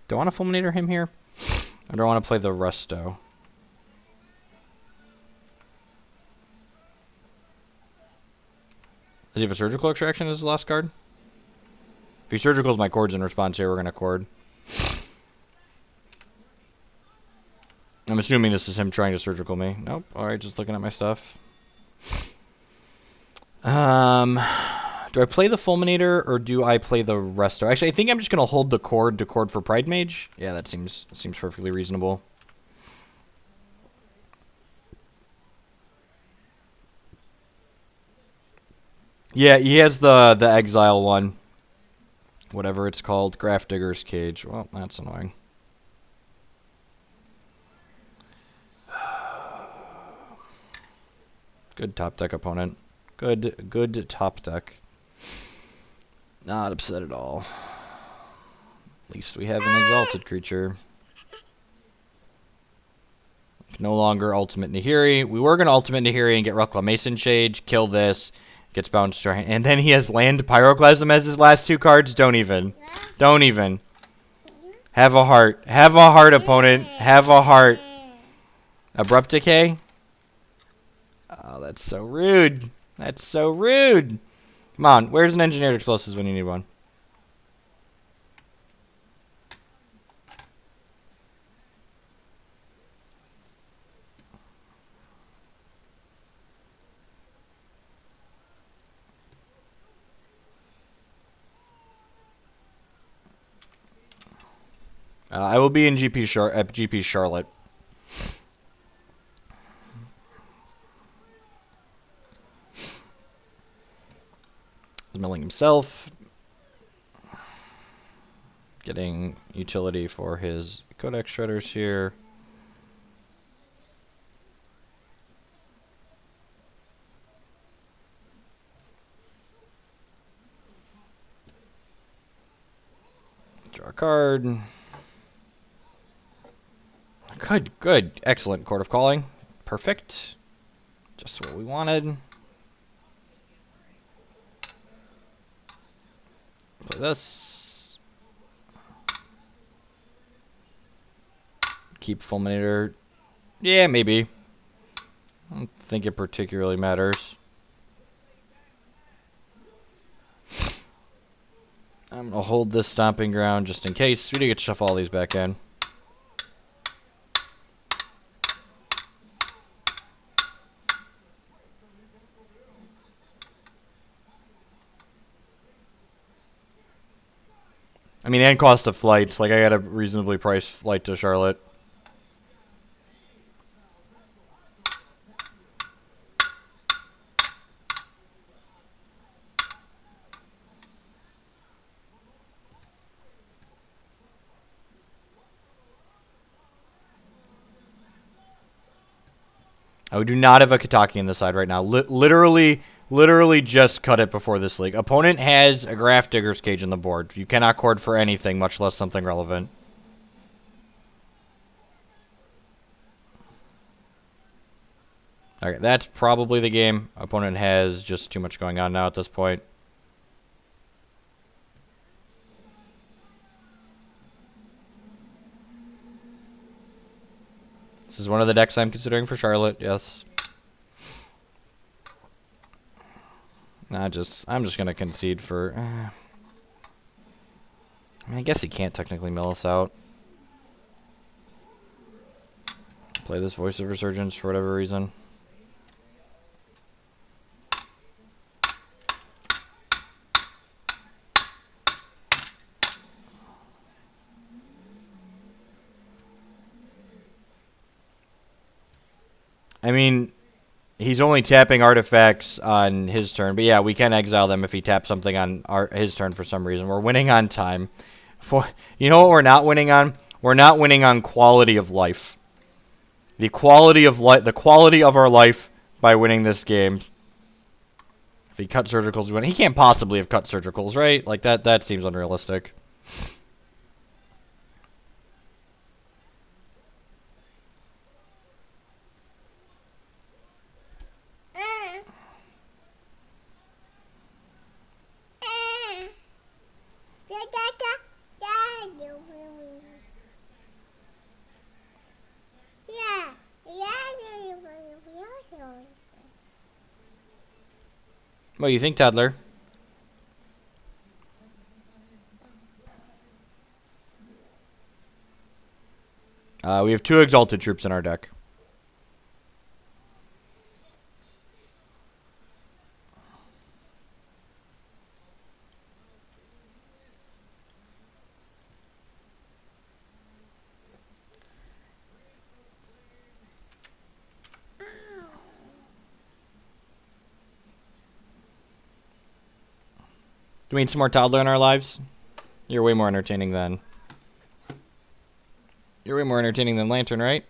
[SPEAKER 1] Do I want to Fulminator him here? Or do I want to play the Resto? Does he have a Surgical Extraction as his last card? If he Surgicals my Chords in response here, we're going to Chord. I'm assuming this is him trying to Surgical me. Nope. Alright, just looking at my stuff. Do I play the Fulminator or do I play the Resto? Actually, I think I'm just going to hold the Chord to Chord for Pride Mage. Yeah, that seems perfectly reasonable. Yeah, he has the Exile one. Whatever it's called. Grafdigger's Cage. Well, that's annoying. Good top deck opponent. Good top deck. Not upset at all. At least we have an exalted creature. No longer ultimate Nahiri. We were going to ultimate Nahiri and get Reclamation Shade, kill this, gets bounced to our hand. And then he has land Pyroclasm as his last two cards. Don't even. Don't even. Have a heart. Have a heart, opponent. Have a heart. Abrupt Decay? Oh, that's so rude. That's so rude. Come on, where's an Engineered Explosives when you need one? I will be in GP Charlotte. Milling himself. Getting utility for his Codex Shredders here. Draw a card. Good. Excellent. Court of Calling. Perfect. Just what we wanted. Play this. Keep Fulminator. Yeah, maybe. I don't think it particularly matters. I'm going to hold this Stomping Ground just in case. We do get to shuffle all these back in. I mean, and cost of flights. Like, I got a reasonably priced flight to Charlotte. We do not have a Kataki on the side right now. Literally just cut it before this league. Opponent has a Grafdigger's Cage on the board. You cannot Chord for anything, much less something relevant. Okay, that's probably the game. Opponent has just too much going on now at this point. This is one of the decks I'm considering for Charlotte, yes. I'm just gonna concede for. I mean, I guess he can't technically mill us out. Play this Voice of Resurgence for whatever reason. I mean, he's only tapping artifacts on his turn. But yeah, we can exile them if he taps something on his turn for some reason. We're winning on time. You know what we're not winning on? We're not winning on quality of life. The quality of our life by winning this game. If he cut surgicals, he can't possibly have cut surgicals, right? Like that seems unrealistic. What do you think, Toddler? We have 2 Exalted Troops in our deck. Do we need some more Toddler in our lives? You're way more entertaining than... You're way more entertaining than Lantern, right?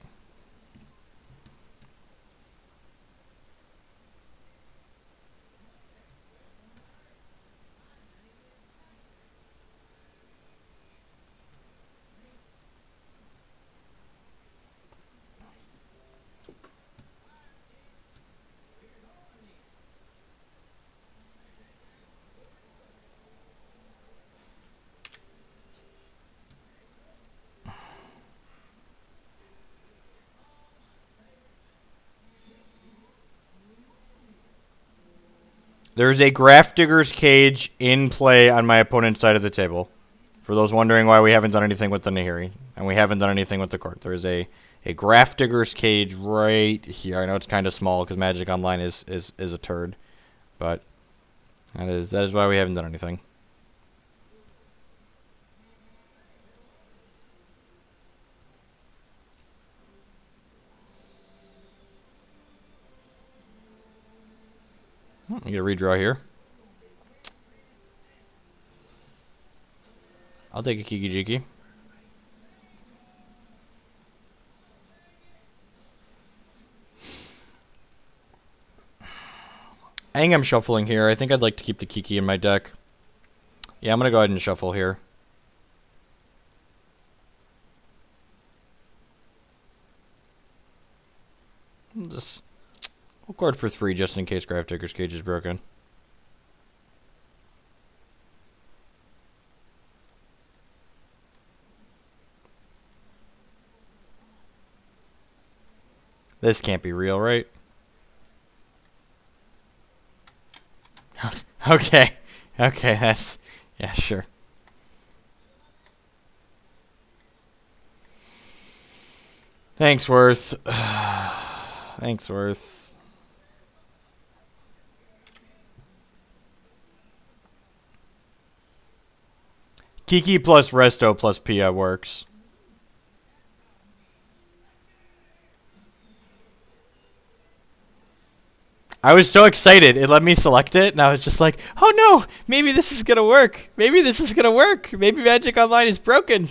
[SPEAKER 1] There's a Grafdigger's Cage in play on my opponent's side of the table. For those wondering why we haven't done anything with the Nahiri, and we haven't done anything with the court. There is a Grafdigger's Cage right here. I know it's kind of small because Magic Online is a turd, but that is why we haven't done anything. Oh, you get a redraw here. I'll take a Kiki Jiki. I think I'm shuffling here. I think I'd like to keep the Kiki in my deck. Yeah, I'm going to go ahead and shuffle here. We'll guard for 3 just in case Grafdigger's Cage is broken. This can't be real, right? Okay. Okay, that's... Yeah, sure. Thanks, Worth. Thanks, Worth. Kiki plus Resto plus Pia works. I was so excited. It let me select it, and I was just like, oh no, maybe this is going to work. Maybe this is going to work. Maybe Magic Online is broken.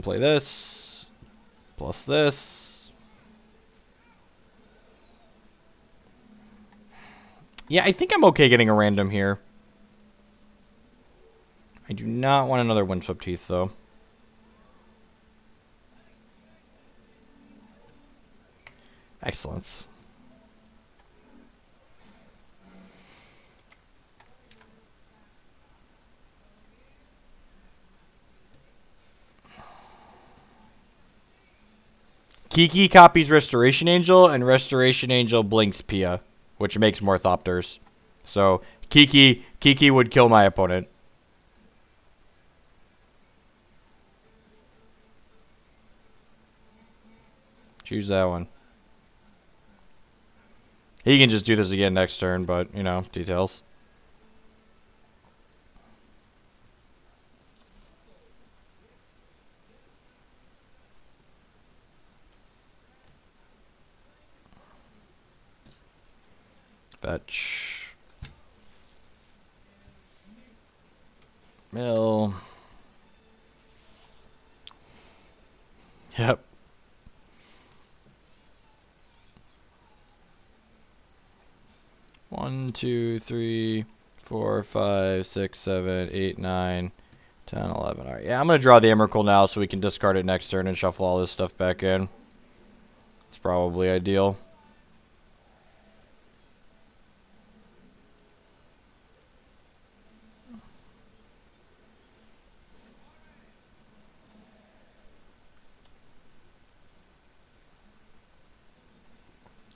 [SPEAKER 1] Play this. Plus this. Yeah, I think I'm okay getting a random here. I do not want another Windswept Teeth, though. Excellence. Kiki copies Restoration Angel, and Restoration Angel blinks Pia, which makes more Thopters. So Kiki would kill my opponent. Choose that one. He can just do this again next turn, but, you know, details. Fetch. Mill. Yep. One, two, three, 4, 5, 6, 7, 8, 9, 10, 11. All right. Yeah, I'm going to draw the Emrakul now so we can discard it next turn and shuffle all this stuff back in. It's probably ideal.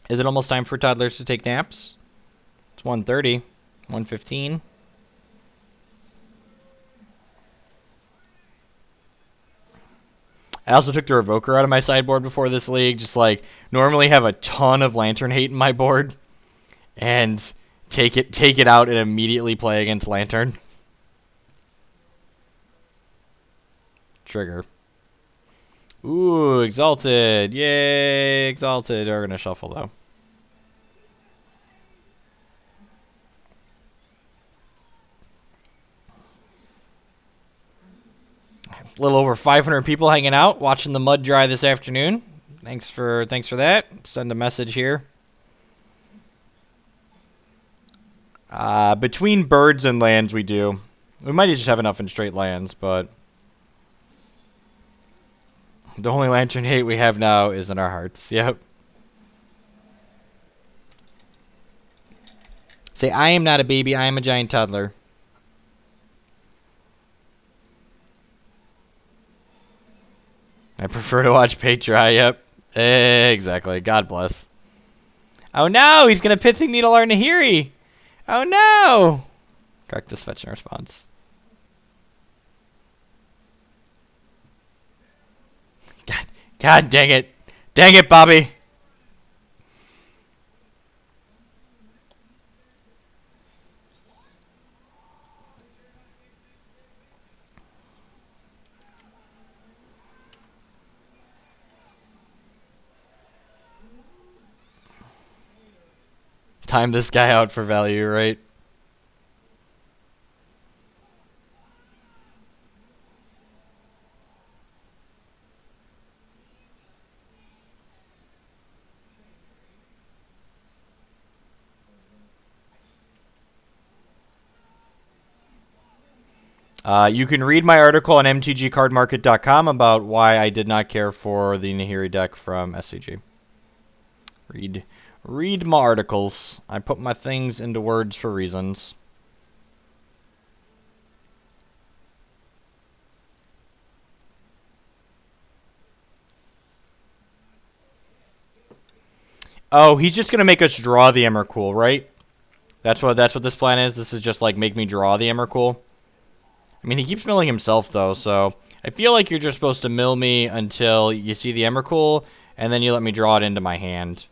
[SPEAKER 1] Is it almost time for toddlers to take naps? It's 1:30, 1:15. I also took the Revoker out of my sideboard before this league. Just like normally have a ton of Lantern hate in my board, and take it out and immediately play against Lantern. Trigger. Ooh, Exalted. Yay, Exalted. We're gonna shuffle though. A little over 500 people hanging out, watching the mud dry this afternoon. Thanks for that. Send a message here. Between birds and lands, we do. We might just have enough in straight lands, but the only Lantern hate we have now is in our hearts. Yep. Say, I am not a baby. I am a giant toddler. I prefer to watch paint dry. Yep. Exactly. God bless. Oh no, he's going to Pithing Needle our Nahiri. Oh no. Correct this fetch in response. God dang it. Dang it, Bobby. Time this guy out for value, right? You can read my article on mtgcardmarket.com about why I did not care for the Nahiri deck from SCG. Read my articles. I put my things into words for reasons. Oh, he's just gonna make us draw the Emrakul, right? That's what this plan is. This is just like make me draw the Emrakul. I mean, he keeps milling himself though, so I feel like you're just supposed to mill me until you see the Emrakul, and then you let me draw it into my hand.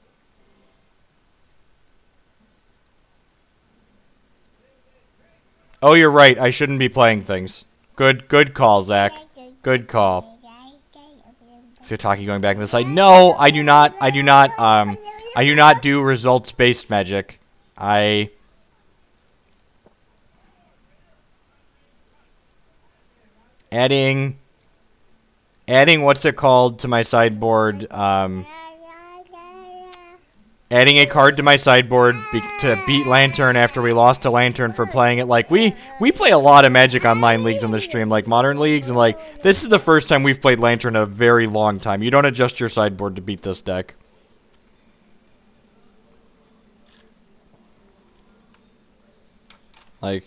[SPEAKER 1] Oh, you're right. I shouldn't be playing things. Good call, Zach. Good call. So Taki going back on the side. No, I do not. I do not do results-based magic. Adding what's it called to my sideboard, adding a card to my sideboard to beat Lantern after we lost to Lantern for playing it. Like, we play a lot of Magic Online leagues on the stream, like Modern Leagues, and like, this is the first time we've played Lantern in a very long time. You don't adjust your sideboard to beat this deck. Like,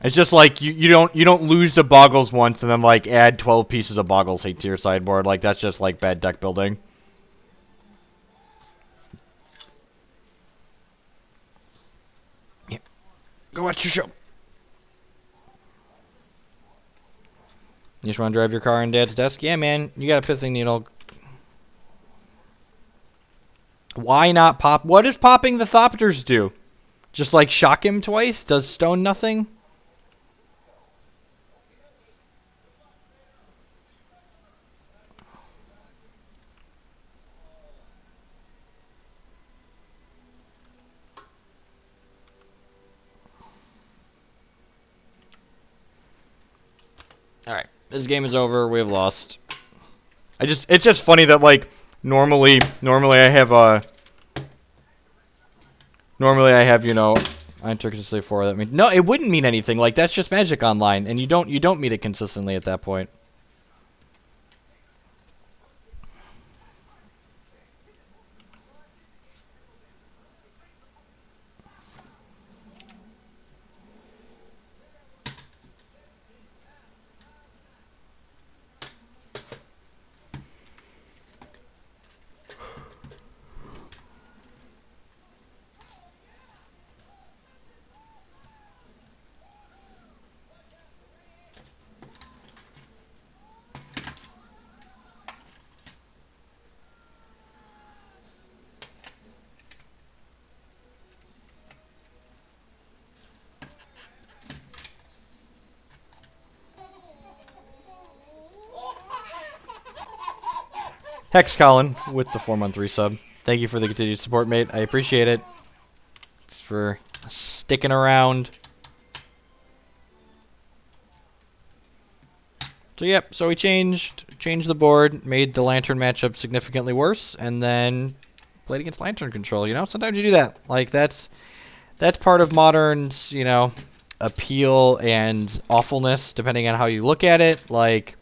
[SPEAKER 1] it's just like you don't lose to Boggles once and then like add 12 pieces of Boggles hate to your sideboard. Like, that's just like bad deck building. Yeah. Go watch your show. You just want to drive your car in Dad's desk? Yeah, man. You got a Pithing Needle. Why not pop? What does popping the Thopters do? Just like shock him twice? Does stone nothing? Alright. This game is over. We have lost. It's just funny that, like, normally I have, you know, I took to say 4. That means no, it wouldn't mean anything. Like, that's just Magic Online, and you don't meet it consistently at that point. Hex Colin with the 4-month resub. Thank you for the continued support, mate. I appreciate it. Thanks for sticking around. So yep, so we changed the board, made the Lantern matchup significantly worse, and then played against Lantern control. You know, sometimes you do that. Like that's part of Modern's, you know, appeal and awfulness, depending on how you look at it. Like,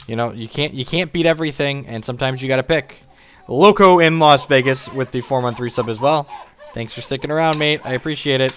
[SPEAKER 1] you know, you can't beat everything, and sometimes you got to pick. Loco in Las Vegas with the 4-month resub as well. Thanks for sticking around, mate. I appreciate it.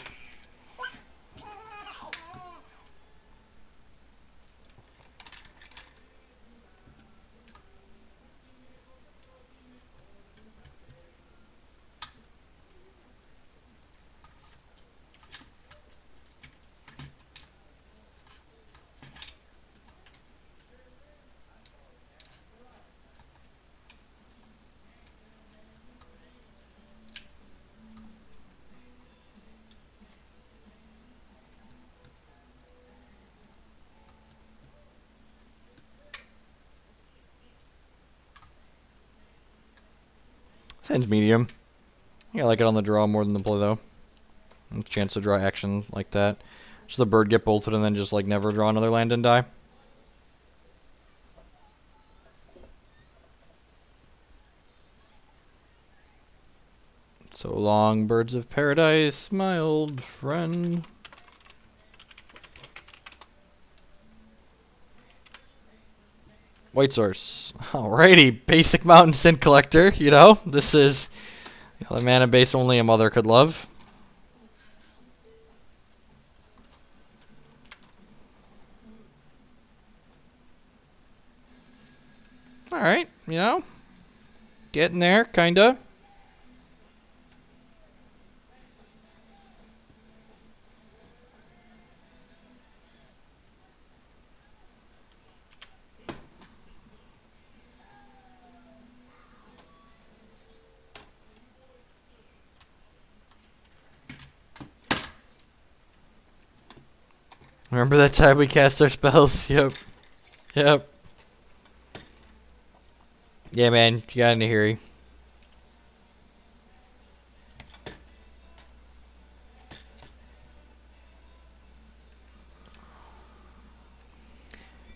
[SPEAKER 1] Sends medium. Yeah, I like it on the draw more than the play, though. Chance to draw action like that. Just the bird get bolted and then just, like, never draw another land and die. So long, birds of paradise, my old friend. White source. Alrighty, basic mountain sin collector, you know. This is the mana base only a mother could love. Alright, you know. Getting there, kinda. Remember that time we cast our spells? Yep. Yep. Yeah, man. You got into Hiri.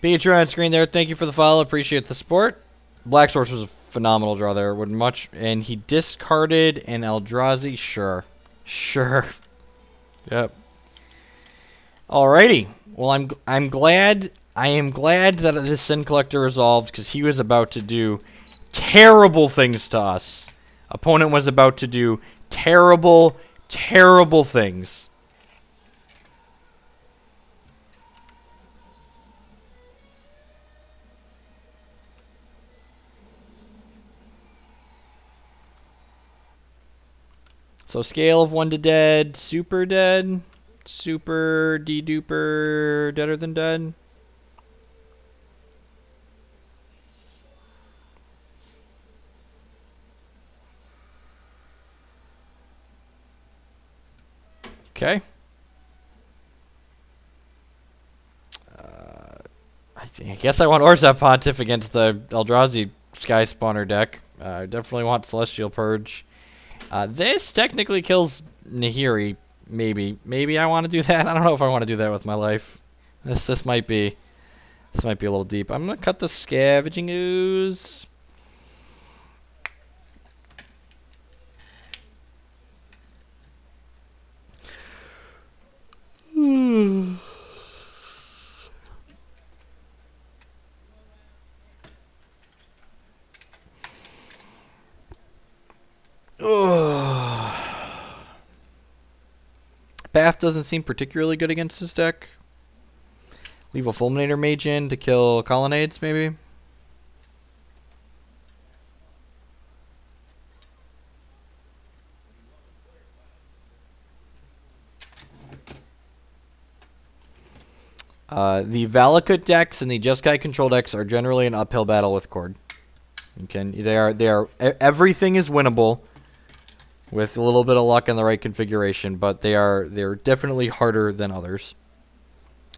[SPEAKER 1] Beatrice on screen there. Thank you for the follow. Appreciate the support. Black Source was a phenomenal draw there. Would much. And he discarded an Eldrazi. Sure. Sure. Yep. Alrighty. Well, I'm glad. I am glad that this Sin Collector resolved, because he was about to do terrible things to us. Opponent was about to do terrible, terrible things. So scale of 1 to dead, super dead, super de-duper, deader than dead. Okay. I guess I want Orzhov Pontiff against the Eldrazi Sky Spawner deck. I definitely want Celestial Purge. This technically kills Nahiri. Maybe I want to do that. I don't know if I want to do that with my life. This might be This might be a little deep. I'm going to cut the Scavenging Ooze. Bath doesn't seem particularly good against this deck. Leave a Fulminator Mage in to kill Colonnades, maybe. The Valakut decks and the Jeskai control decks are generally an uphill battle with Chord. Everything is winnable with a little bit of luck and the right configuration, but they're definitely harder than others.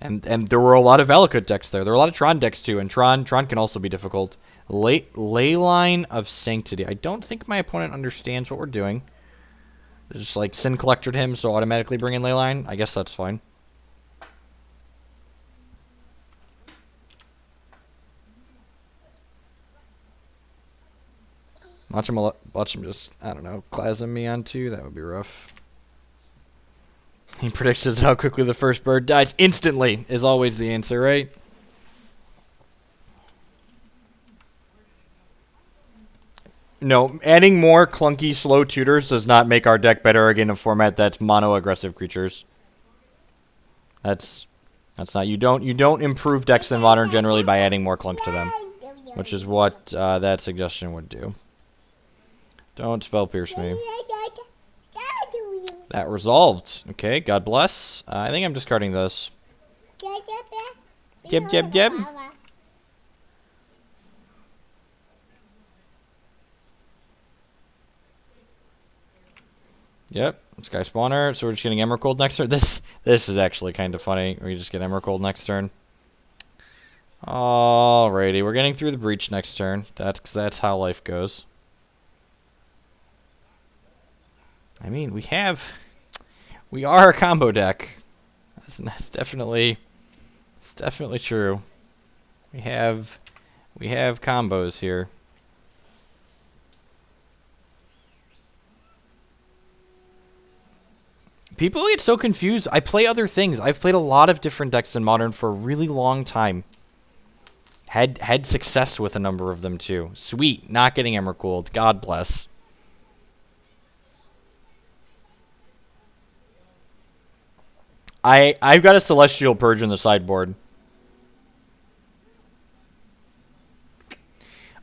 [SPEAKER 1] And there were a lot of Valakut decks there. There were a lot of Tron decks too, and Tron can also be difficult. Leyline of Sanctity. I don't think my opponent understands what we're doing. Just like Sin Collectored him, so automatically bring in Leyline. I guess that's fine. Watch him just, I don't know, Clasm me on 2. That would be rough. He predicts how quickly the first bird dies. Instantly is always the answer, right? No, adding more clunky, slow tutors does not make our deck better again in a format that's mono-aggressive creatures. That's not, you don't improve decks in Modern generally by adding more clunk to them, which is what that suggestion would do. Don't spell pierce me. That resolved. Okay, God bless. I think I'm discarding this. Jeb, jeb, jeb. Yep, Sky Spawner. So we're just getting Emrakul next turn. This is actually kind of funny. We just get Emrakul next turn. Alrighty, we're getting through the breach next turn. That's how life goes. I mean, we are a combo deck. That's definitely true. We have combos here. People get so confused. I play other things. I've played a lot of different decks in Modern for a really long time. Had success with a number of them too. Sweet, not getting Emrakul. God bless. I've got a Celestial Purge in the sideboard.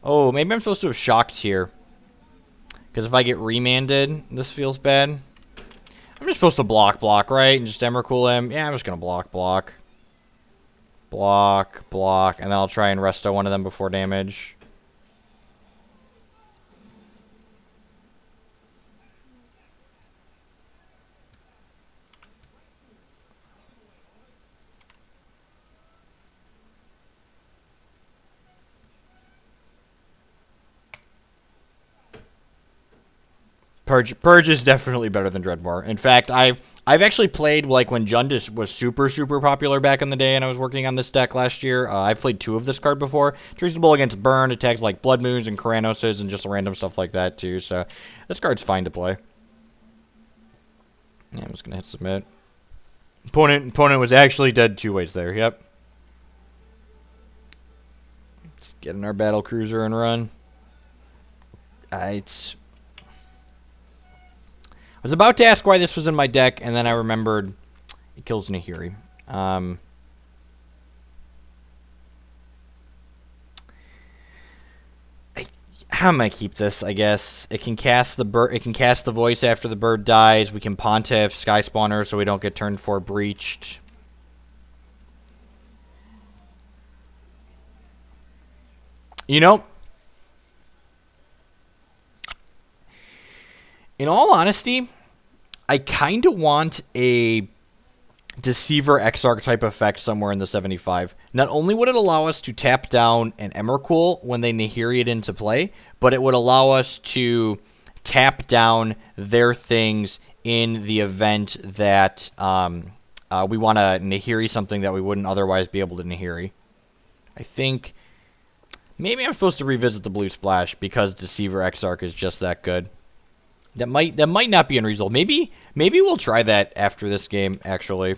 [SPEAKER 1] Oh, maybe I'm supposed to have shocked here. Because if I get remanded, this feels bad. I'm just supposed to block, right? And just Emrakul him. Yeah, I'm just going to block. Block. And then I'll try and resto one of them before damage. Purge is definitely better than Dreadmore. In fact, I've actually played, like, when Jundis was super popular back in the day and I was working on this deck last year. I've played 2 of this card before. It's reasonable against burn, attacks like Blood Moons and Kranoses and just random stuff like that, too. So, this card's fine to play. Yeah, I'm just going to hit submit. Opponent was actually dead 2 ways there, yep. Let's get in our Battle Cruiser and run. I was about to ask why this was in my deck, and then I remembered it kills Nahiri. How am I keep this? I guess it can cast the bird. It can cast the voice after the bird dies. We can Pontiff Sky Spawner so we don't get turned 4 breached. You know, in all honesty, I kind of want a Deceiver Exarch type effect somewhere in the 75. Not only would it allow us to tap down an Emrakul when they Nahiri it into play, but it would allow us to tap down their things in the event that we want to Nahiri something that we wouldn't otherwise be able to Nahiri. I think maybe I'm supposed to revisit the blue splash because Deceiver Exarch is just that good. That might not be unreasonable. Maybe we'll try that after this game, actually.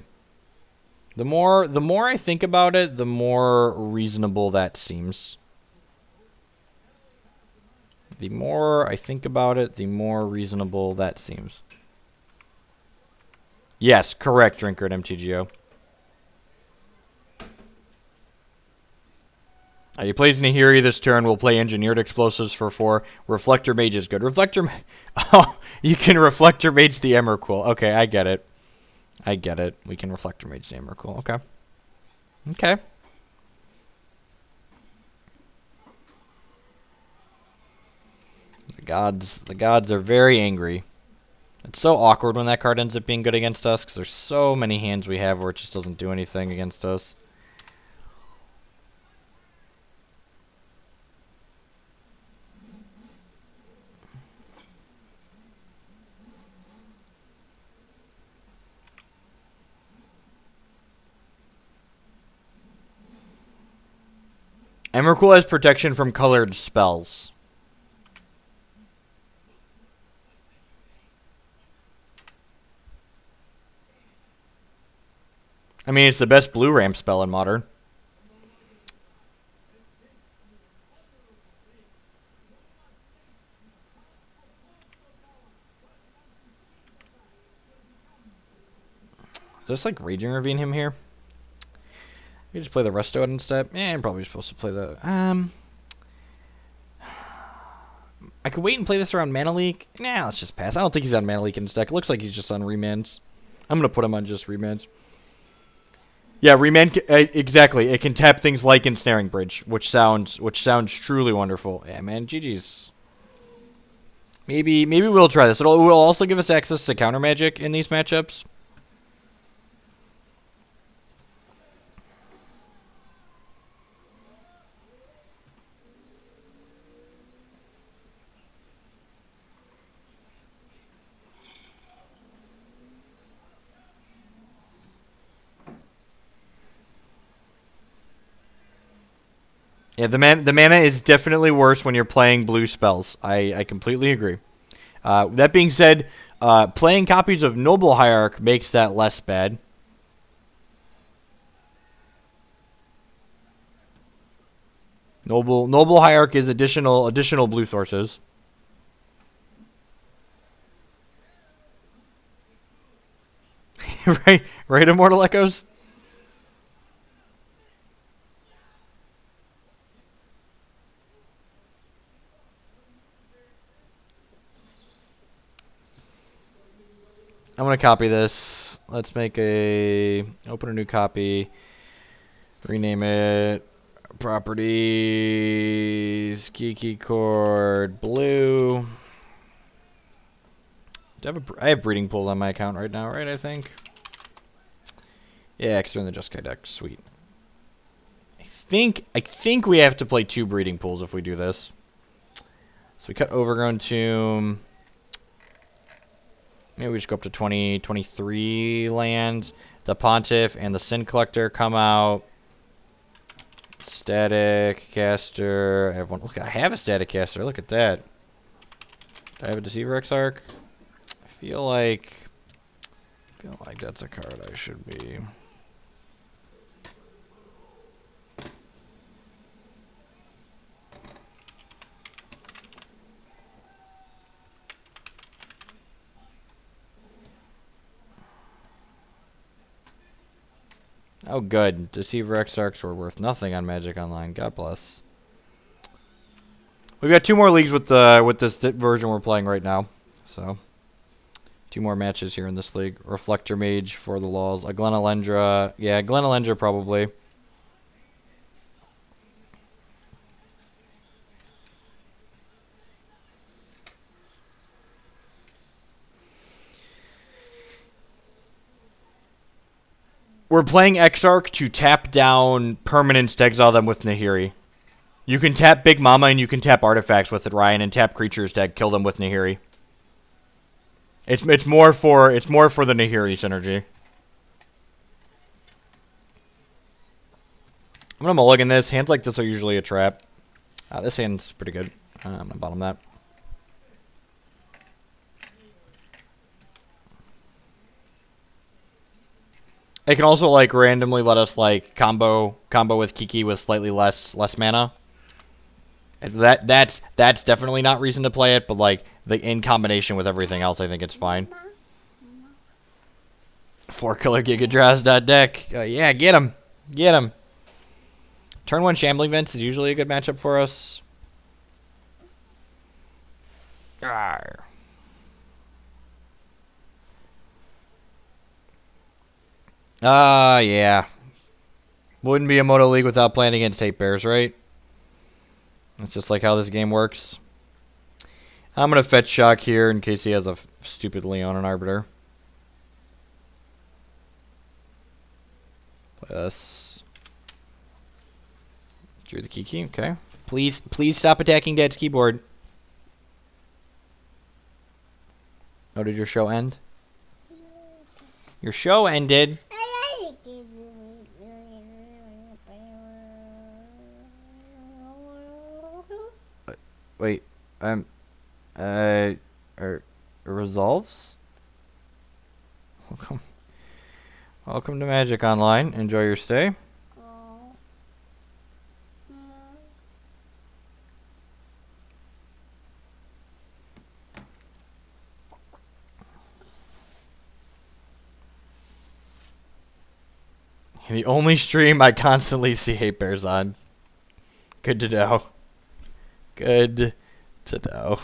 [SPEAKER 1] The more I think about it, the more reasonable that seems. The more I think about it, the more reasonable that seems. Yes, correct, Drinker at MTGO. He plays Nahiri this turn. We'll play Engineered Explosives for 4. Reflector Mage is good. Oh, you can Reflector Mage the Emrakul. Okay, I get it. We can Reflector Mage the Emrakul. Okay. Okay. The gods are very angry. It's so awkward when that card ends up being good against us, because there's so many hands we have where it just doesn't do anything against us. Emrakul has protection from colored spells. I mean, it's the best blue ramp spell in Modern. Just like Raging Ravine him here. We just play the Resto instead. Yeah, I'm probably supposed to play the. I could wait and play this around Mana Leak. Nah, let's just pass. I don't think he's on Mana Leak in his deck. It looks like he's just on Remands. I'm gonna put him on just Remands. Yeah, Remand exactly. It can tap things like Ensnaring Bridge, which sounds truly wonderful. Yeah, man, GG's. Maybe we'll try this. It will also give us access to counter magic in these matchups. Yeah, the mana is definitely worse when you're playing blue spells. I completely agree. That being said, playing copies of Noble Hierarch makes that less bad. Noble Hierarch is additional blue sources. right, Immortal Echoes. I'm going to copy this. Let's open a new copy, rename it, properties, Kiki Chord, blue. I have breeding pools on my account right now, right, I think? Yeah, because they're in the Jeskai deck. Sweet. I think we have to play 2 breeding pools if we do this. So we cut Overgrown Tomb. Maybe we just go up to 23 lands. The Pontiff and the Sin Collector come out. Static Caster. I have one. Look, I have a Static Caster. Look at that. Do I have a Deceiver Exarch? I feel like that's a card I should be. Oh, good. Deceiver Exarchs were worth nothing on Magic Online. God bless. We've got 2 more leagues with this version we're playing right now. So, 2 more matches here in this league. Reflector Mage for the laws. A Glenalendra. Yeah, Glenalendra probably. We're playing Exarch to tap down permanents to exile them with Nahiri. You can tap Big Mama and you can tap artifacts with it, Ryan, and tap creatures to kill them with Nahiri. It's more for the Nahiri synergy. I'm gonna mulligan this. Hands like this are usually a trap. This hand's pretty good. I'm gonna bottom that. It can also like randomly let us like combo with Kiki with slightly less mana. And that's definitely not reason to play it, but like in combination with everything else, I think it's fine. 4-color Gigadraz.deck. Yeah, get him. Get him. Turn 1 Shambling Vents is usually a good matchup for us. Arr. Yeah. Wouldn't be a Moto League without playing against Hate Bears, right? That's just like how this game works. I'm going to fetch Shock here in case he has a stupid Leonin Arbiter. Plus. Drew the Kiki, okay. Please stop attacking Dad's keyboard. Oh, did your show end? Your show ended. Wait, resolves? Welcome to Magic Online. Enjoy your stay. The only stream I constantly see Hate Bears on. Good to know. Good to know.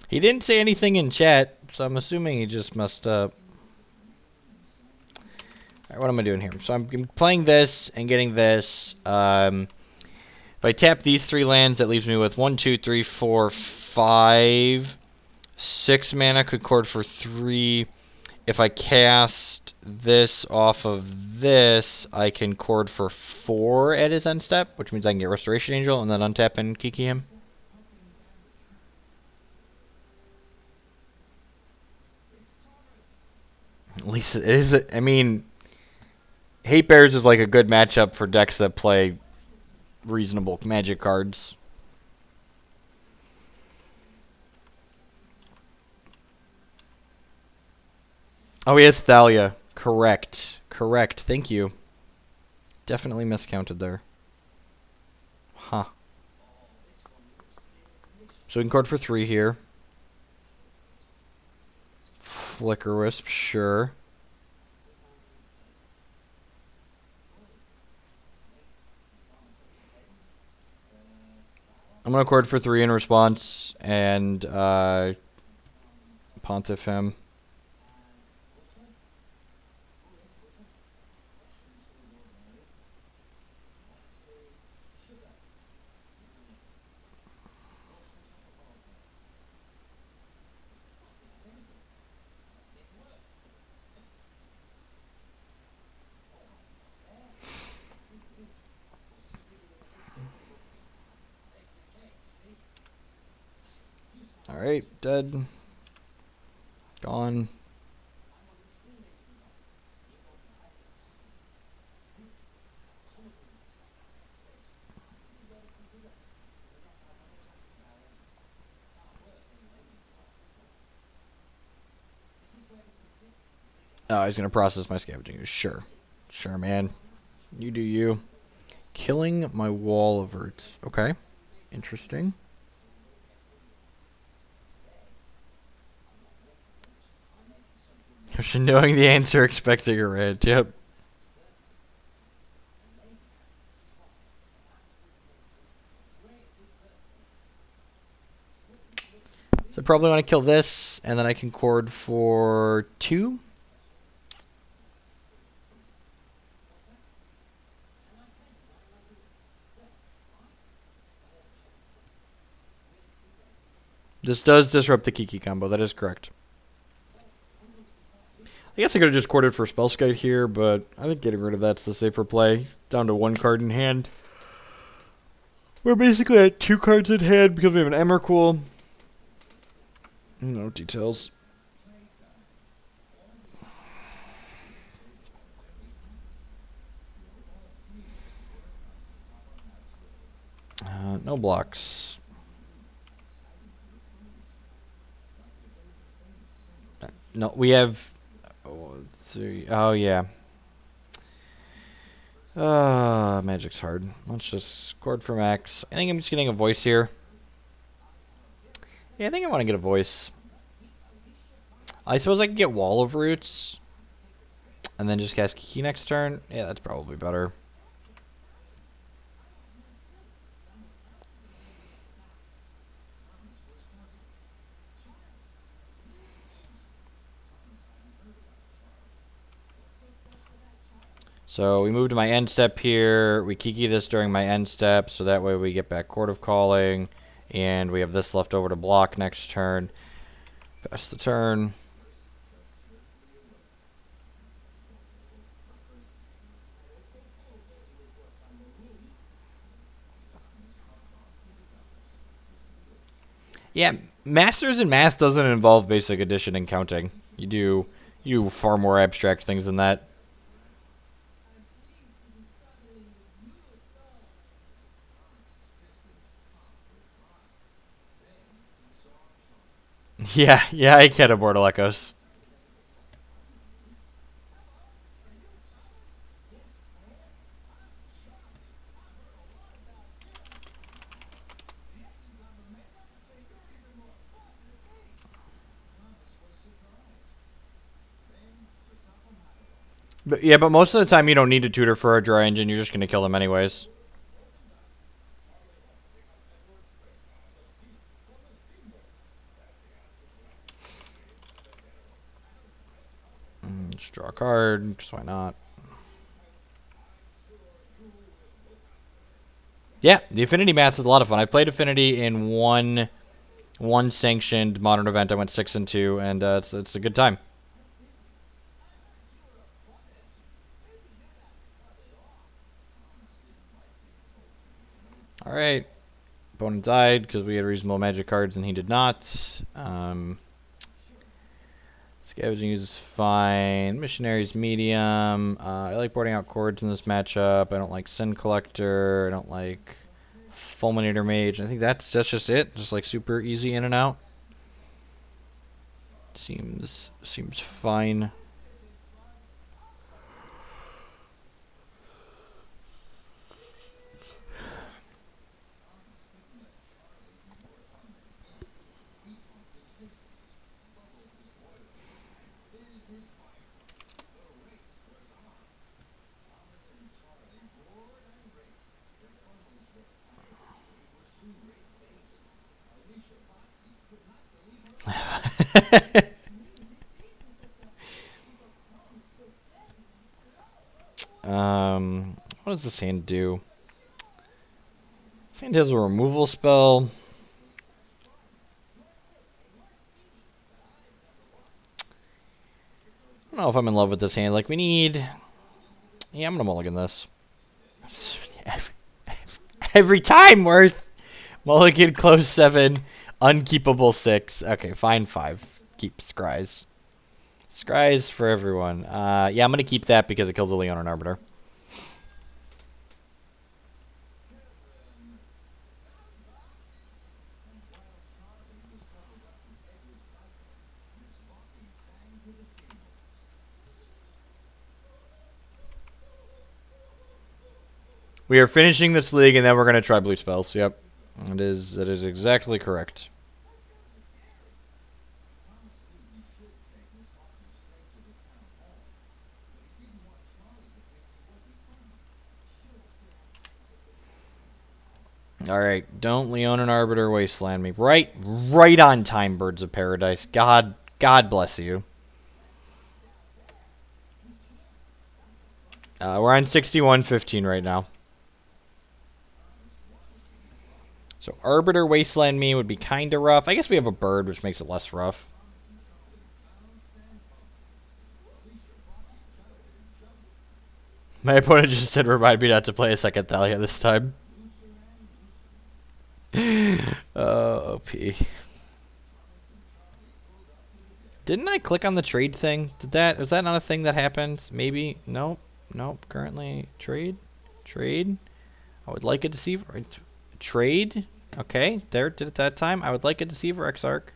[SPEAKER 1] He didn't say anything in chat, so I'm assuming he just messed up. Alright, what am I doing here? So I'm playing this and getting this. If I tap these 3 lands, that leaves me with 1, 2, 3, 4, 5, 6 mana. Could chord for 3. If I cast this off of this, I can chord for 4 at his end step, which means I can get Restoration Angel and then untap and Kiki him. At least it is. I mean, Hate Bears is like a good matchup for decks that play reasonable Magic cards. Oh, he has Thalia. Correct. Correct. Thank you. Definitely miscounted there. Huh. So we can chord for 3 here. Flicker Wisp, sure. I'm going to chord for 3 in response and Pontiff him. Alright, dead. Gone. Oh, he's going to process my scavenging. Sure. Sure, man. You do you. Killing my wall averts. Okay. Interesting. After knowing the answer, expecting a red. Yep. probably want to kill this, and then I can chord for 2. This does disrupt the Kiki combo. That is correct. I guess I could have just chorded for Spellskite here, but I think getting rid of that's the safer play. Down to 1 card in hand. We're basically at 2 cards in hand because we have an Emrakul. No details. No blocks. No, we have... Oh, 3. Oh, yeah. Magic's hard. Let's just chord for max. I think I'm just getting a voice here. Yeah, I think I want to get a voice. I suppose I can get Wall of Roots. And then just cast Kiki next turn. Yeah, that's probably better. So we move to my end step here. We Kiki this during my end step, so that way we get back Chord of Calling. And we have this left over to block next turn. Pass the turn. Yeah, Masters in Math doesn't involve basic addition and counting. You do far more abstract things than that. Yeah, I get Immortal Echoes. But most of the time you don't need to tutor for a draw engine. You're just going to kill them anyways. Just draw a card, because why not? Yeah, the Affinity Math is a lot of fun. I played Affinity in one sanctioned modern event. I went 6-2, and it's a good time. All right. Opponent died because we had reasonable magic cards and he did not. Scavenging is fine. Missionary's medium. I like boarding out chords in this matchup. I don't like Sin Collector. I don't like Fulminator Mage. I think that's just it. Just like super easy in and out. Seems fine. What does this hand do? This hand has a removal spell. I don't know if I'm in love with this hand. Like, we need... Yeah, I'm going to mulligan this. Every time, Worth! Mulligan, close 7. Unkeepable 6. Okay, fine 5. Keep Scries. Scries for everyone. Yeah, I'm going to keep that because it kills a Leonin Arbiter. We are finishing this league, and then we're going to try blue spells. Yep. That is exactly correct. All right, don't Leonin Arbiter Wasteland me. Right on time, Birds of Paradise. God bless you. We're on 61-15 right now. So Arbiter Wasteland me would be kind of rough. I guess we have a bird, which makes it less rough. My opponent just said remind me not to play a second Thalia this time. OP. Didn't I click on the trade thing? Was that not a thing that happened? Maybe? Nope. Currently trade. I would like a Deceiver. Trade. Okay, there, did it that time. I would like a Deceiver Exarch.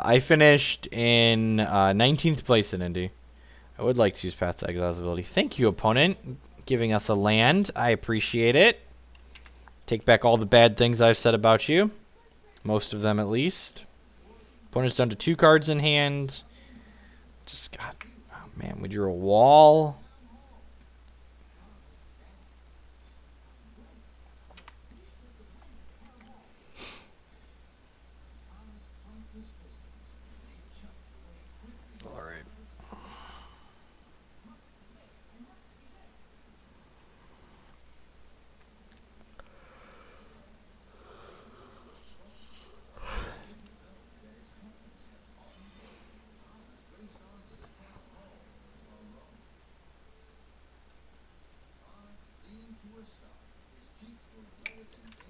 [SPEAKER 1] I finished in 19th place in Indy. I would like to use Path to Exile's ability. Thank you, opponent, giving us a land. I appreciate it. Take back all the bad things I've said about you. Most of them, at least. Opponent's down to 2 cards in hand. Just got... Oh, man, we drew a wall.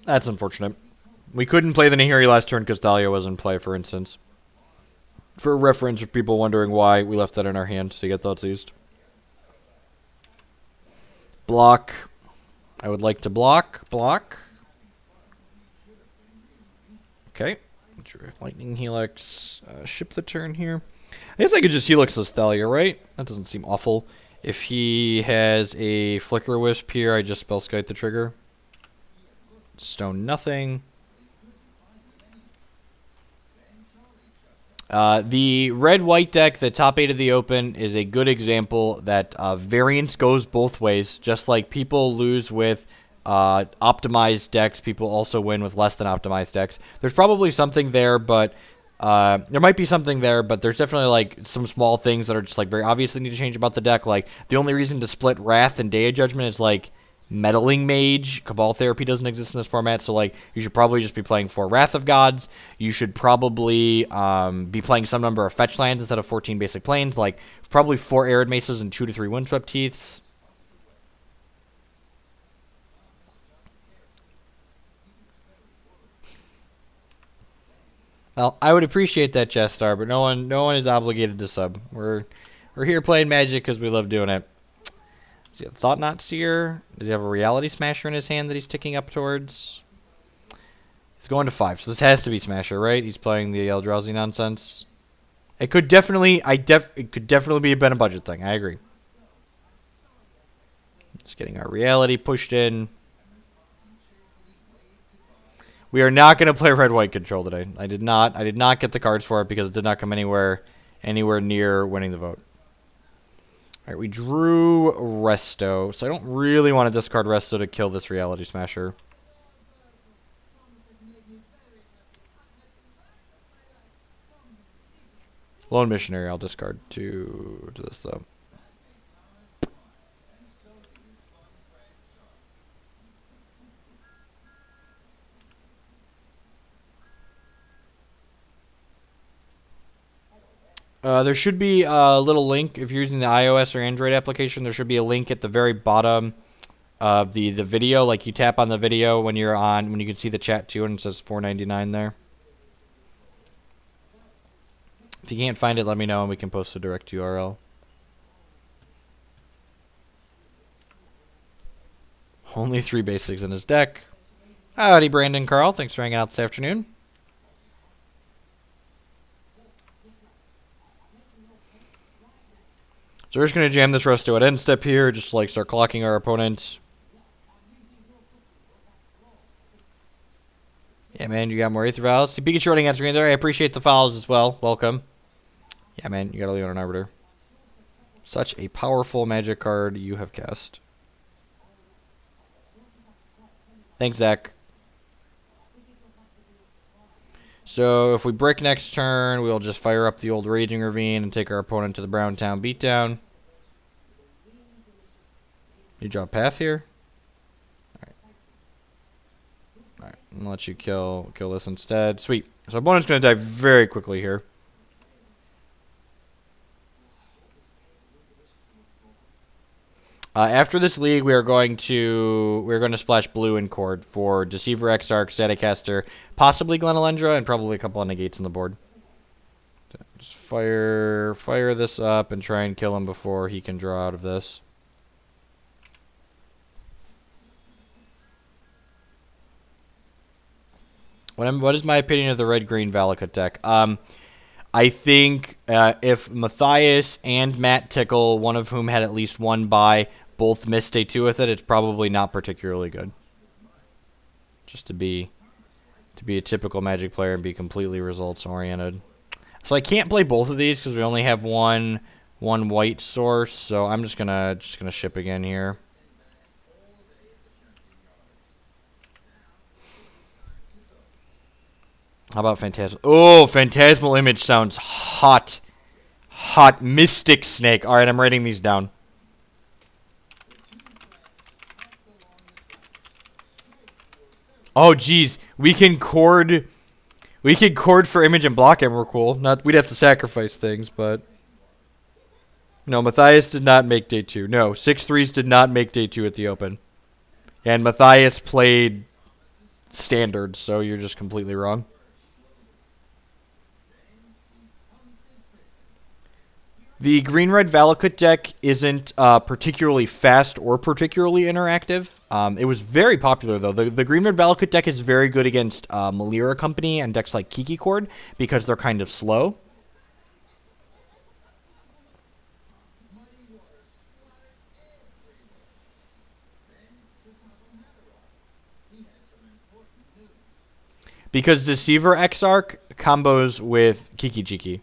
[SPEAKER 1] That's unfortunate. We couldn't play the Nahiri last turn because Thalia was in play, for instance. For reference, of people wondering why we left that in our hand to get thoughts east. Block. I would like to block. Okay. Lightning Helix. Ship the turn here. I guess I could just Helix this Thalia, right? That doesn't seem awful. If he has a Flicker Wisp here, I just Spellskite the trigger. Stone nothing. The red-white deck, the top 8 of the open, is a good example that variance goes both ways. Just like people lose with optimized decks, people also win with less than optimized decks. There's probably something there, but there might be something there, but there's definitely like some small things that are just like very obviously need to change about the deck. Like the only reason to split Wrath and Day of Judgment is like Meddling Mage. Cabal Therapy doesn't exist in this format, so like you should probably just be playing 4 Wrath of Gods. You should probably be playing some number of fetch lands instead of 14 basic planes, like probably 4 Arid Maces and 2 to 3 Windswept Teeths. Well, I would appreciate that, Chestar, but no one is obligated to sub. We're here playing Magic because we love doing it. Does he have Thought Knot Seer? Does he have a Reality Smasher in his hand that he's ticking up towards? He's going to 5, so this has to be Smasher, right? He's playing the Eldrazi nonsense. It could definitely, it could definitely be a budget thing. I agree. Just getting our Reality pushed in. We are not going to play red-white control today. I did not get the cards for it because it did not come anywhere near winning the vote. All right, we drew Resto, so I don't really want to discard Resto to kill this Reality Smasher. Lone Missionary, I'll discard to this though. There should be a little link if you're using the iOS or Android application. There should be a link at the very bottom of the video. Like you tap on the video when you can see the chat too, and it says $4.99 there. If you can't find it, let me know and we can post a direct URL. Only 3 basics in his deck. Howdy, Brandon Carl. Thanks for hanging out this afternoon. So we're just going to jam this Resto at end step here, just like start clocking our opponent. Yeah, man, you got more Aether Vials. See, Kiki Chord answering there. I appreciate the follows as well. Welcome. Yeah, man, you got to leave on an Arbiter. Such a powerful magic card you have cast. Thanks, Zach. So if we brick next turn, we'll just fire up the old Raging Ravine and take our opponent to the Brown Town Beatdown. You draw Path here. Alright, I'm gonna let you kill this instead. Sweet. So opponent's gonna die very quickly here. After this league, we're going to splash blue in Chord for Deceiver, Exarch, Staticaster, possibly Glenelendra, and probably a couple of negates on the board. Just fire this up and try and kill him before he can draw out of this. What is my opinion of the red-green Valakut deck? I think if Matthias and Matt Tickle, one of whom had at least one buy, both missed day 2 with it, it's probably not particularly good. Just to be a typical Magic player and be completely results oriented. So I can't play both of these because we only have one white source. So I'm just gonna ship again here. How about Phantasmal? Oh, Phantasmal Image sounds hot. Hot. Mystic Snake. Alright, I'm writing these down. Oh, geez. We can chord for Image and block him. We're cool. We'd have to sacrifice things, but... No, Matthias did not make day 2. No, 6-3s did not make day 2 at the Open. And Matthias played standard, so you're just completely wrong. The green-red Valakut deck isn't particularly fast or particularly interactive. It was very popular, though. The green-red Valakut deck is very good against Malira Company and decks like Kiki Chord because they're kind of slow. Because Deceiver Exarch combos with Kiki Chiki.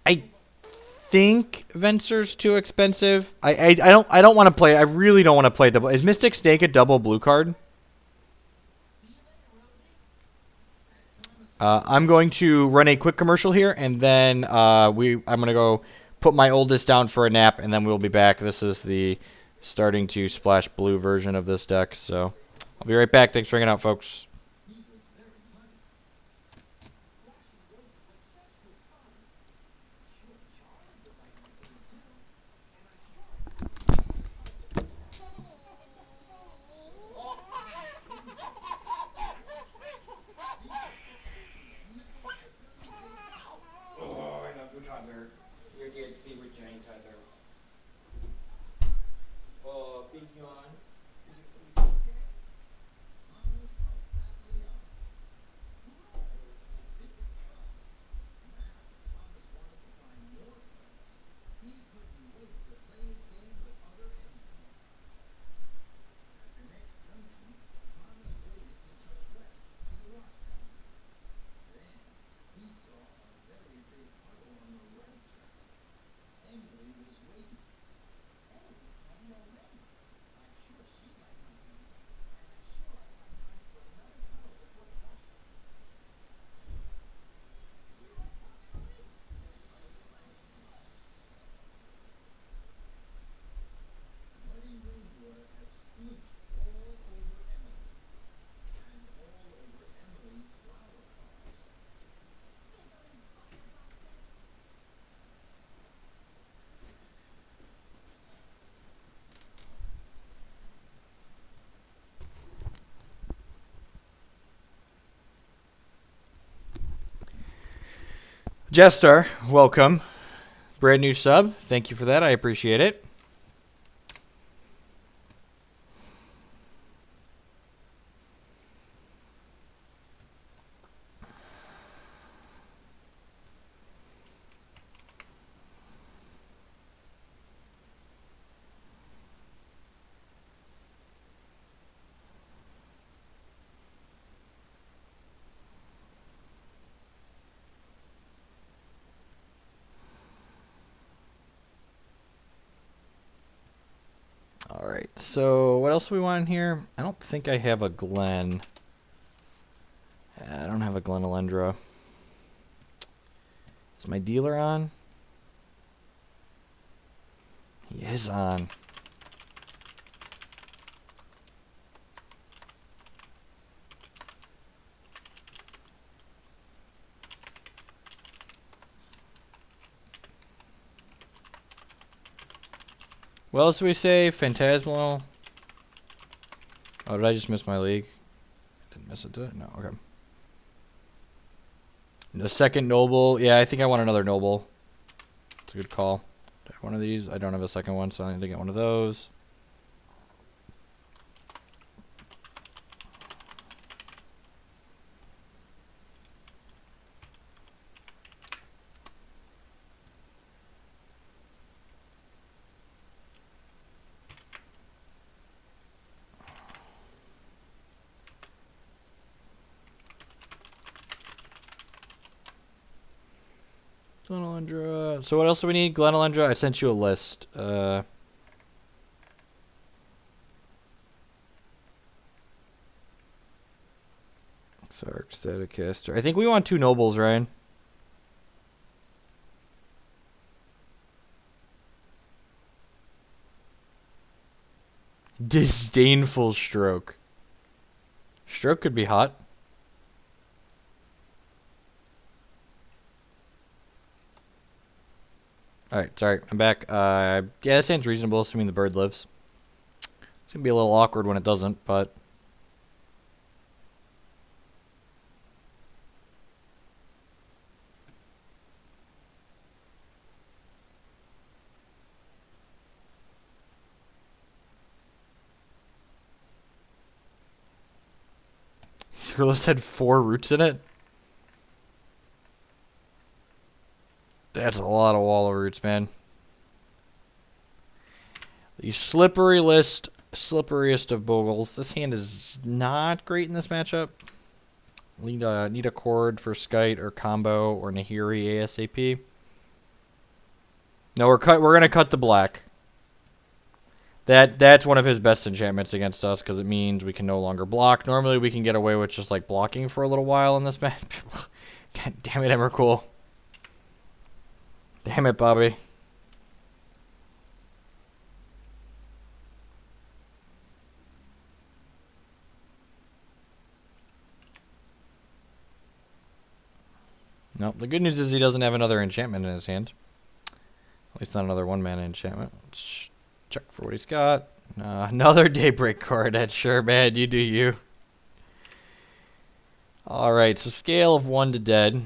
[SPEAKER 1] I think Venser's too expensive. I don't want to play. I really don't want to play double. Is Mystic Snake a double blue card? I'm going to run a quick commercial here, and then I'm gonna go put my oldest down for a nap, and then we'll be back. This is the starting to splash blue version of this deck, so I'll be right back. Thanks for hanging out, folks. Jester, welcome. Brand new sub. Thank you for that. I appreciate it. Alright, so what else do we want in here? I don't think I have a Glen. I don't have a Glen Alendra. Is my dealer on? He is on. What else do we say? Phantasmal. Oh, did I just miss my league? Didn't miss it, did I? No, okay. The second Noble. Yeah, I think I want another Noble. It's a good call. Do I have one of these? I don't have a second one, so I need to get one of those. Glenalendra. So what else do we need? Glenalendra, I sent you a list. Sark, Staticaster. I think we want 2 nobles, Ryan. Disdainful Stroke. Stroke could be hot. Alright, sorry, I'm back. Yeah, that sounds reasonable, assuming the bird lives. It's gonna be a little awkward when it doesn't, but... Your list had 4 roots in it? That's a lot of wall of roots, man. The slippery list, slipperiest of bogles. This hand is not great in this matchup. Need a Chord for Skite or Combo or Nahiri ASAP. No, we're gonna cut the black. That's one of his best enchantments against us because it means we can no longer block. Normally we can get away with just like blocking for a little while in this match. God damn it, Emrakul. Damn it, Bobby. No, the good news is he doesn't have another enchantment in his hand. At least not another 1-mana enchantment. Let's check for what he's got. Another Daybreak card. That's sure, man. You do you. Alright, so scale of 1 to dead.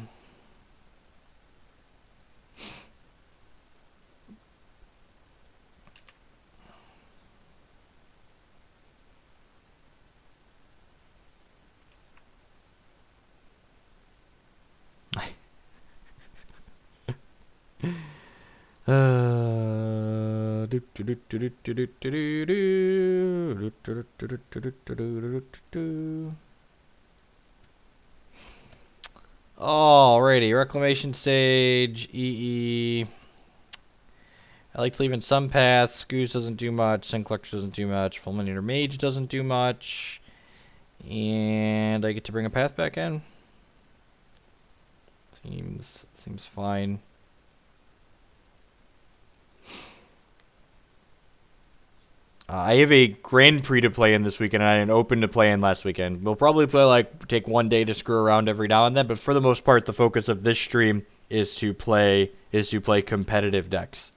[SPEAKER 1] Alrighty, Reclamation Sage, EE. I like leaving some paths. Scooze doesn't do much. Synclex doesn't do much. Fulminator Mage doesn't do much. And I get to bring a path back in. Seems fine. I have a Grand Prix to play in this weekend and I had an Open to play in last weekend. We'll probably play take one day to screw around every now and then, but for the most part, the focus of this stream is to play competitive decks.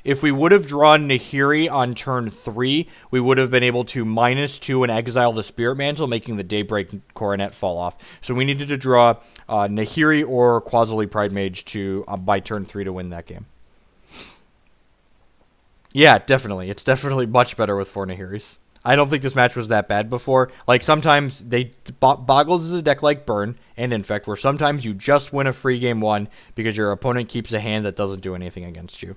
[SPEAKER 1] If we would have drawn Nahiri on turn 3, we would have been able to -2 and exile the Spirit Mantle, making the Daybreak Coronet fall off. So we needed to draw Nahiri or Quasili Pride Mage to by turn 3 to win that game. Yeah, definitely. It's definitely much better with 4 Nahiris. I don't think this match was that bad before. Like, sometimes Boggles is a deck like Burn and Infect, where sometimes you just win a free game 1 because your opponent keeps a hand that doesn't do anything against you.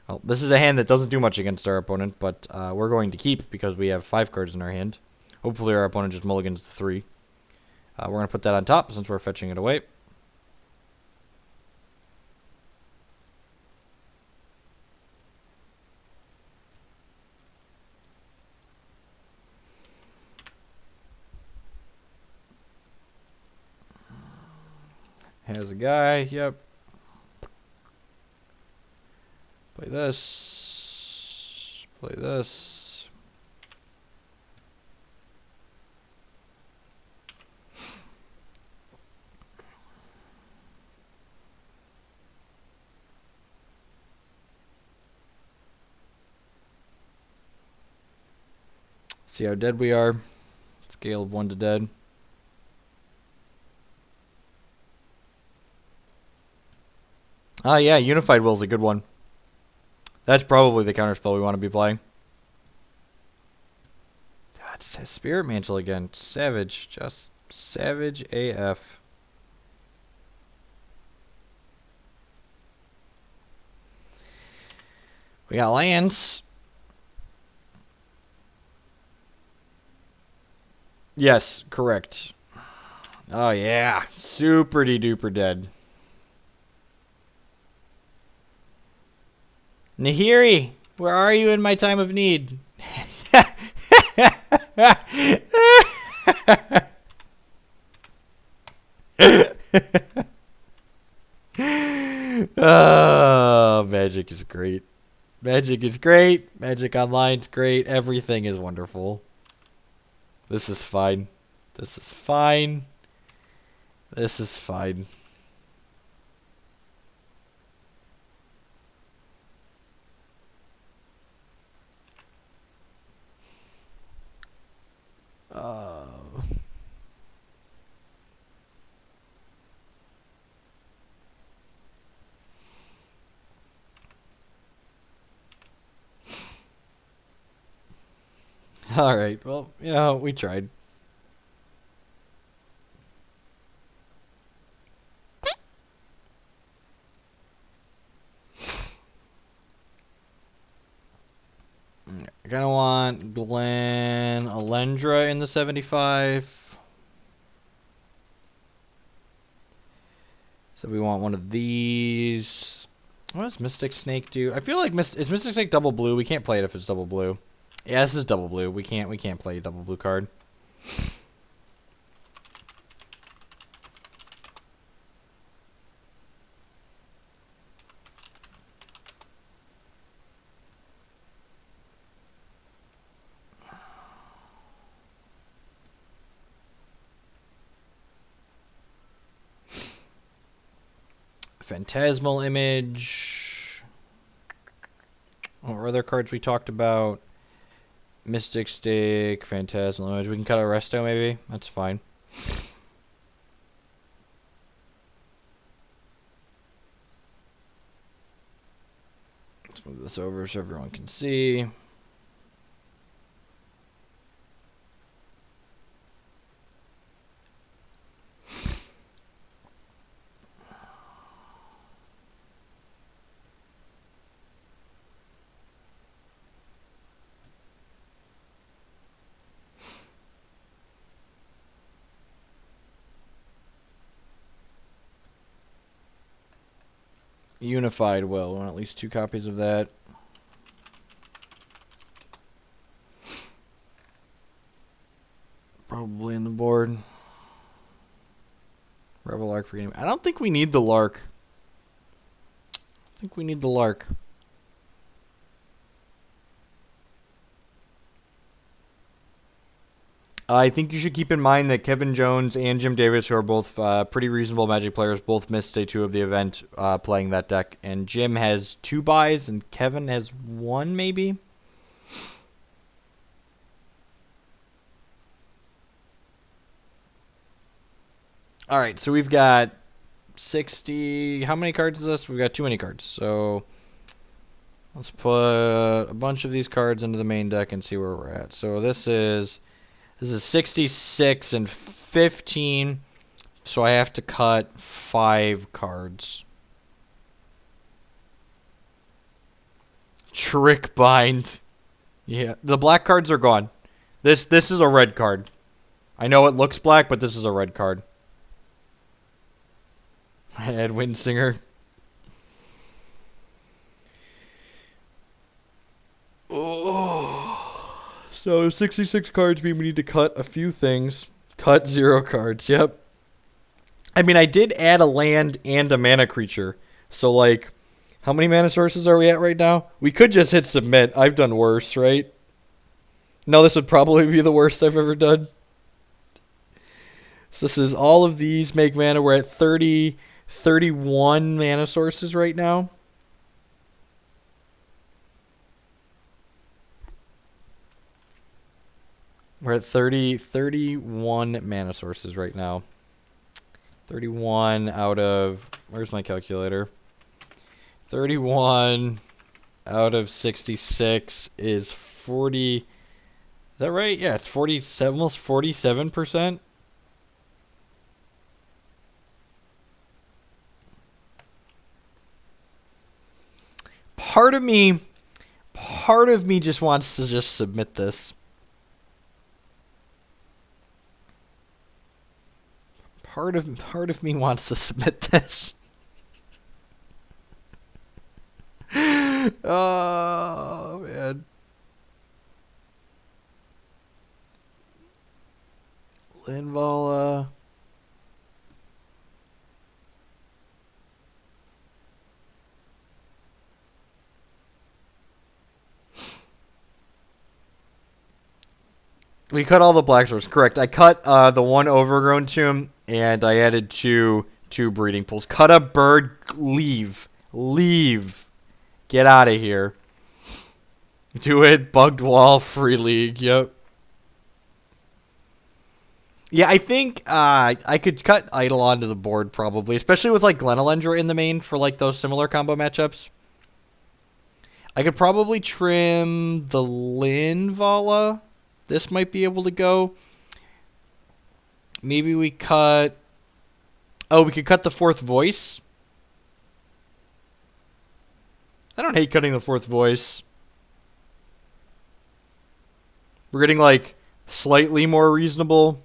[SPEAKER 1] Well, this is a hand that doesn't do much against our opponent, but we're going to keep because we have 5 cards in our hand. Hopefully our opponent just mulligans to 3. We're going to put that on top since we're fetching it away. Has a guy, yep. Play this. Play this. See how dead we are. Scale of 1 to dead. Ah, yeah, Unified Will is a good one. That's probably the counterspell we want to be playing. God, it says Spirit Mantle again. Savage. Just savage AF. We got lands. Yes, correct. Oh, yeah. Super duper dead. Nahiri, where are you in my time of need? Oh, Magic is great. Magic is great. Magic Online's great. Everything is wonderful. This is fine. This is fine. This is fine. All right. Well, we tried. I kind of want Glen Alendra in the 75. So we want one of these. What does Mystic Snake do? I feel like is Mystic Snake double blue? We can't play it if it's double blue. Yeah, this is double blue. We can't play a double blue card. Phantasmal Image. What were other cards we talked about? Mystic Stick, Phantasmal Image. We can cut a Resto maybe. That's fine. Let's move this over so everyone can see. Unified Will. We want at least 2 copies of that. Probably in the board. Rebel Lark for game. I don't think we need the Lark. I think we need the Lark. I think you should keep in mind that Kevin Jones and Jim Davis, who are both pretty reasonable Magic players, both missed day 2 of the event playing that deck. And Jim has 2 buys, and Kevin has 1, maybe? All right, so we've got 60. How many cards is this? We've got too many cards. So let's put a bunch of these cards into the main deck and see where we're at. So this is 66 and 15. So I have to cut 5 cards. Trick bind. Yeah, the black cards are gone. This is a red card. I know it looks black, but this is a red card. Ed Winsinger. Oh. So 66 cards mean we need to cut a few things. Cut 0 cards, yep. I mean, I did add a land and a mana creature. So, like, how many mana sources are we at right now? We could just hit submit. I've done worse, right? No, this would probably be the worst I've ever done. So this is all of these make mana. We're at 31 mana sources right now. We're at 31 mana sources right now. 31 out of, where's my calculator? 31 out of 66 is 40. Is that right? Yeah, it's 47, almost 47%. Part of me just wants to just submit this. Part of me wants to submit this. Oh man. Linvala. We cut all the black sources. Correct. I cut the 1 overgrown tomb, and I added two breeding pools. Cut a bird. Leave. Get out of here. Do it. Bugged wall. Free league. Yep. Yeah, I think I could cut Idol onto the board probably, especially with like Glenelendra in the main for like those similar combo matchups. I could probably trim the Linvala. This might be able to go. Maybe we cut... Oh, we could cut the 4th voice. I don't hate cutting the 4th voice. We're getting, like, slightly more reasonable.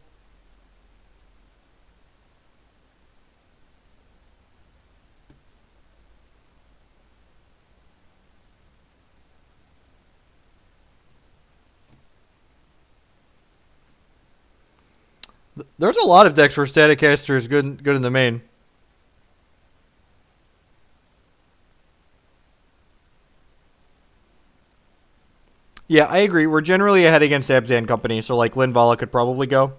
[SPEAKER 1] There's a lot of decks where Static Caster is good in the main. Yeah, I agree. We're generally ahead against Abzan Company, so like Linvala could probably go.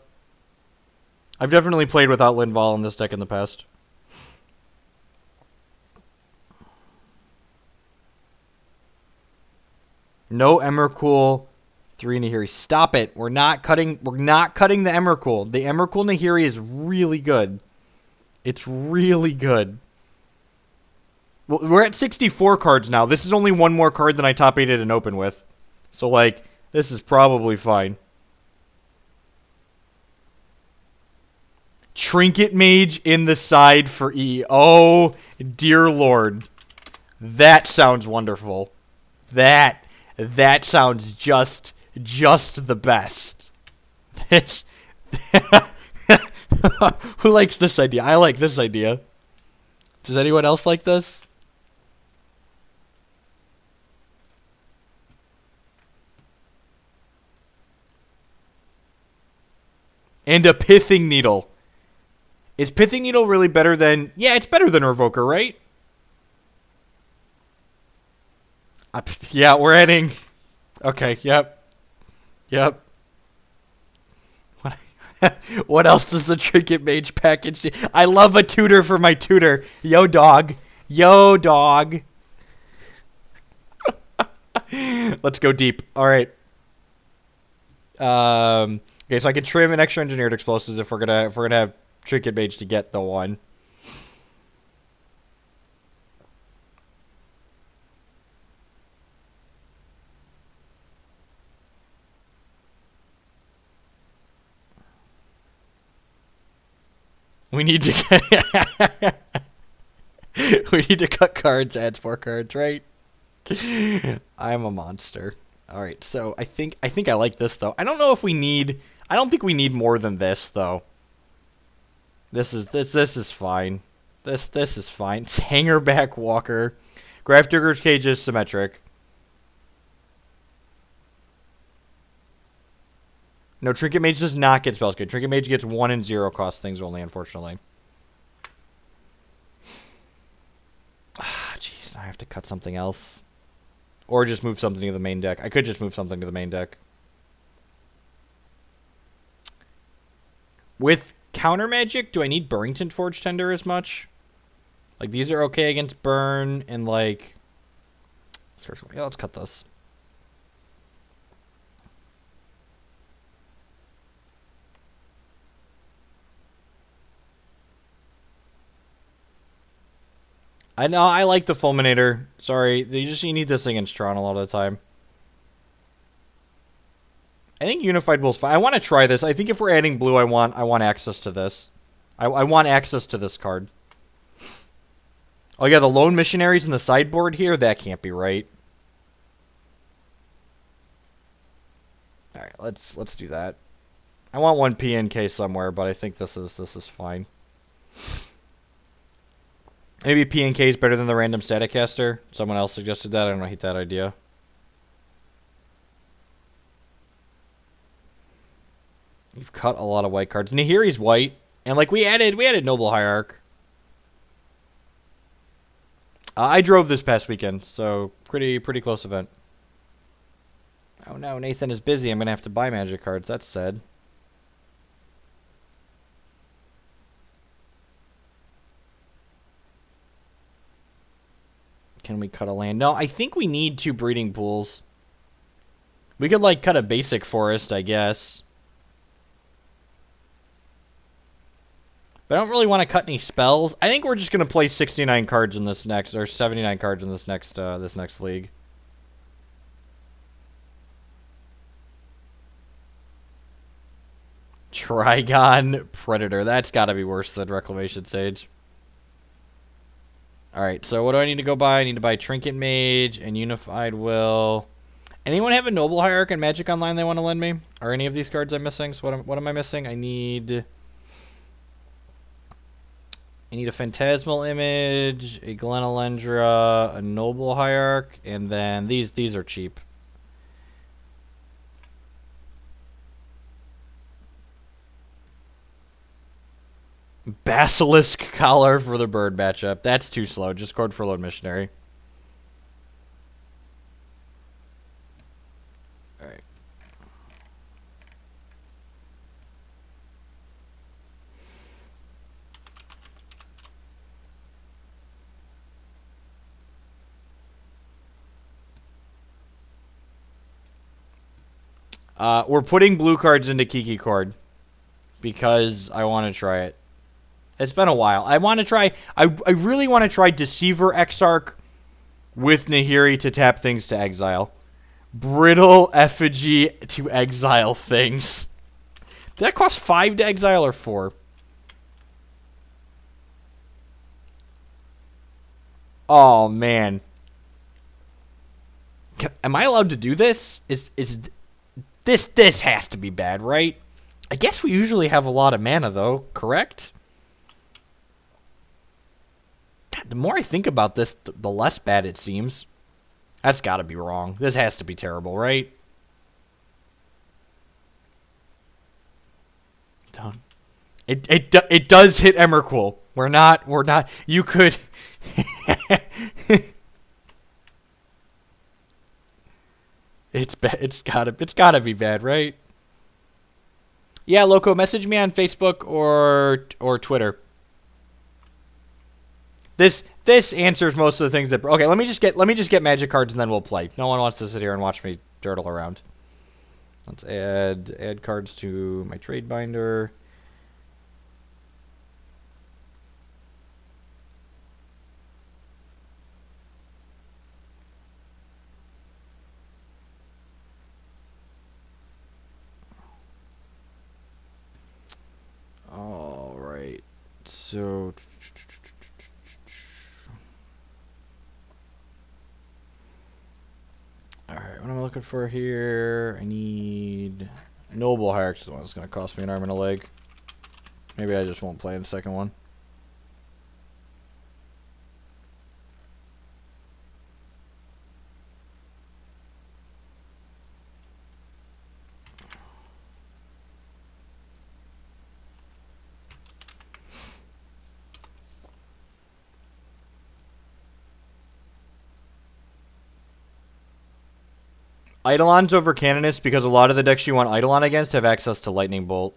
[SPEAKER 1] I've definitely played without Linvala in this deck in the past. No Emrakul. 3 Nahiri. Stop it. We're not cutting the Emrakul. The Emrakul Nahiri is really good. It's really good. Well, we're at 64 cards now. This is only 1 more card than I top 8'd and open with. So, like, this is probably fine. Trinket Mage in the side for E. Oh, dear Lord. That sounds wonderful. That sounds just the best. This Who likes this idea? I like this idea. Does anyone else like this? And a Pithing Needle. Is Pithing Needle really better than... Yeah, it's better than Revoker, right? Yeah, we're ending. Okay, yep. What else does the Trinket Mage package do? I love a tutor for my tutor. Yo, dog. Yo, dog. Let's go deep. All right. Okay, so I can trim an extra engineered explosives if we're gonna have Trinket Mage to get the one. We need to we need to cut cards, add 4 cards, right? I'm a monster. All right, so I think I like this though. I don't know if we need. I don't think we need more than this though. This is fine. This is fine. It's Hangerback Walker. Grafdigger's Cage is symmetric. No, Trinket Mage does not get spells good. Trinket Mage gets 1 and 0 cost things only, unfortunately. Ah, jeez, now I have to cut something else. Or just move something to the main deck. I could just move something to the main deck. With counter magic, do I need Burrington Forge Tender as much? Like, these are okay against burn, and like... Yeah, let's cut this. I know, I like the Fulminator. Sorry, you need this against Tron a lot of the time. I think Unified Will's fine. I want to try this. I think if we're adding blue, I want access to this. I want access to this card. Oh yeah, the Lone Missionaries in the sideboard here? That can't be right. Alright, let's do that. I want 1 PNK somewhere, but I think this is fine. Maybe PNK is better than the random static caster. Someone else suggested that. I don't hate that idea. You've cut a lot of white cards. Nahiri's white, and like we added Noble Hierarch. I drove this past weekend, so pretty close event. Oh no, Nathan is busy. I'm gonna have to buy magic cards. That's sad. Can we cut a land? No, I think we need 2 breeding pools. We could like cut a basic forest, I guess. But I don't really want to cut any spells. I think we're just gonna play 69 cards in this next, or 79 cards in this next league. Trigon Predator. That's got to be worse than Reclamation Sage. Alright, so what do I need to go buy? I need to buy Trinket Mage and Unified Will. Anyone have a Noble Hierarch and Magic Online they want to lend me? Are any of these cards I'm missing? So what am I missing? I need a Phantasmal Image, a Glenalendra, a Noble Hierarch, and then these are cheap. Basilisk Collar for the bird matchup. That's too slow. Just scored for Lone Missionary. Alright. We're putting blue cards into Kiki Chord because I want to try it. It's been a while. I want to try... I really want to try Deceiver Exarch with Nahiri to tap things to exile. Brittle Effigy to exile things. Did that cost 5 to exile or 4? Oh, man. Am I allowed to do this? This has to be bad, right? I guess we usually have a lot of mana, though. Correct? God, the more I think about this, the less bad it seems. That's got to be wrong. This has to be terrible, right? Done. It does hit Emrakul. We're not. You could. It's bad. It's gotta be bad, right? Yeah, Loco, message me on Facebook or Twitter. This answers most of the things that. Okay, let me just get magic cards and then we'll play. No one wants to sit here and watch me turtle around. Let's add cards to my trade binder. All right. So all right, what am I looking for here? I need Noble Hierarchy is the one that's going to cost me an arm and a leg. Maybe I just won't play in the second one. Eidolon's over Canonist because a lot of the decks you want Eidolon against have access to Lightning Bolt.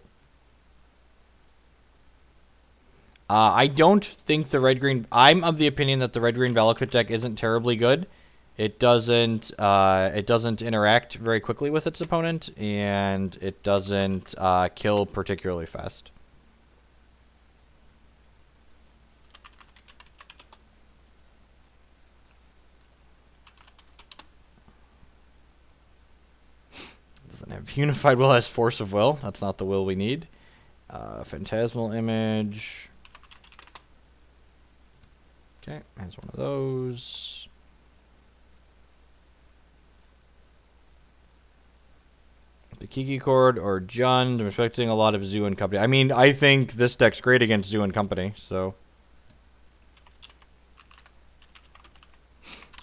[SPEAKER 1] I don't think the red-green... I'm of the opinion that the red-green Valakut deck isn't terribly good. It doesn't interact very quickly with its opponent, and it doesn't kill particularly fast. Doesn't have Unified Will, has Force of Will. That's not the will we need. Phantasmal Image. Okay, has one of those. The Kiki Chord or Jund. I'm expecting a lot of Zoo and Company. I mean, I think this deck's great against Zoo and Company, so...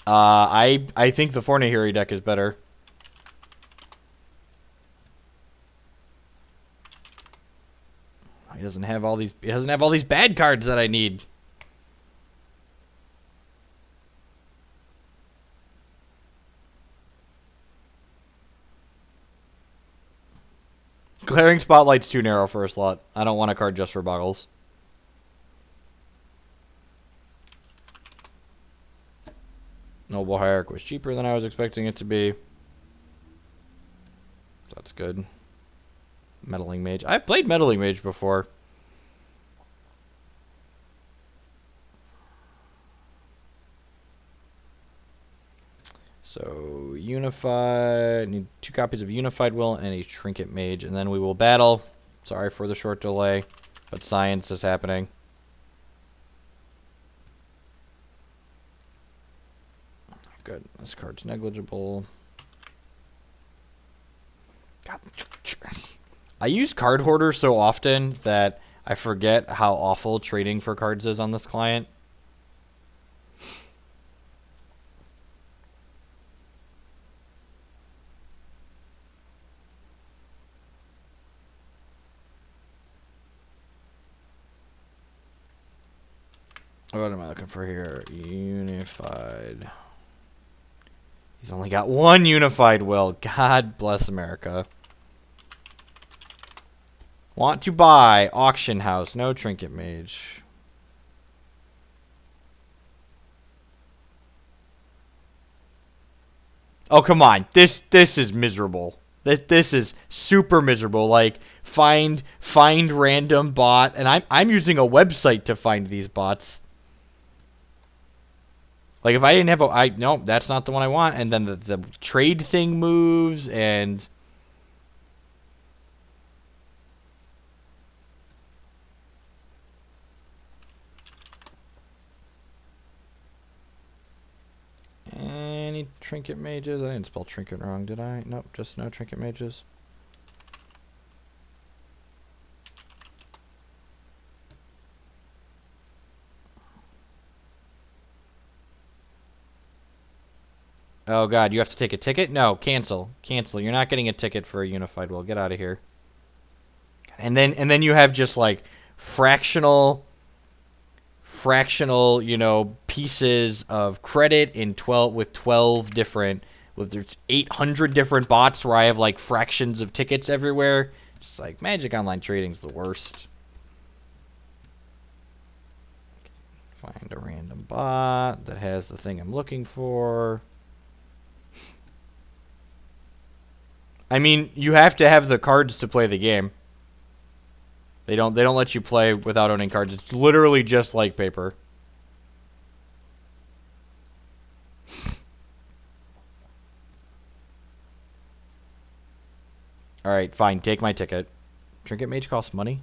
[SPEAKER 1] I think the Fornahiri deck is better. He doesn't have all these. He doesn't have all these bad cards that I need. Glaring Spotlight's too narrow for a slot. I don't want a card just for Boggles. Noble Hierarch was cheaper than I was expecting it to be. That's good. Meddling Mage. I've played Meddling Mage before. So, Unified. Need 2 copies of Unified Will and a Trinket Mage. And then we will battle. Sorry for the short delay, but science is happening. Good. This card's negligible. God. I use Card Hoarder so often that I forget how awful trading for cards is on this client. What am I looking for here? Unified. He's only got 1 Unified Will. God bless America. Want to buy Auction House. No Trinket Mage. Oh, come on. This is miserable. This is super miserable. Like, find random bot. And I'm using a website to find these bots. Like, if I didn't have a... no, that's not the one I want. And then the trade thing moves, and... Any Trinket Mages? I didn't spell Trinket wrong, did I? Nope, just no Trinket Mages. Oh god, you have to take a ticket? No, cancel. Cancel. You're not getting a ticket for a Unified Will. Get out of here. And then you have just like fractional, you know, pieces of credit in 12 different, there's 800 different bots where I have like fractions of tickets everywhere. Just like Magic Online Trading's the worst. Find a random bot that has the thing I'm looking for. I mean, you have to have the cards to play the game. They don't let you play without owning cards. It's literally just like paper. Alright, fine. Take my ticket. Trinket Mage costs money?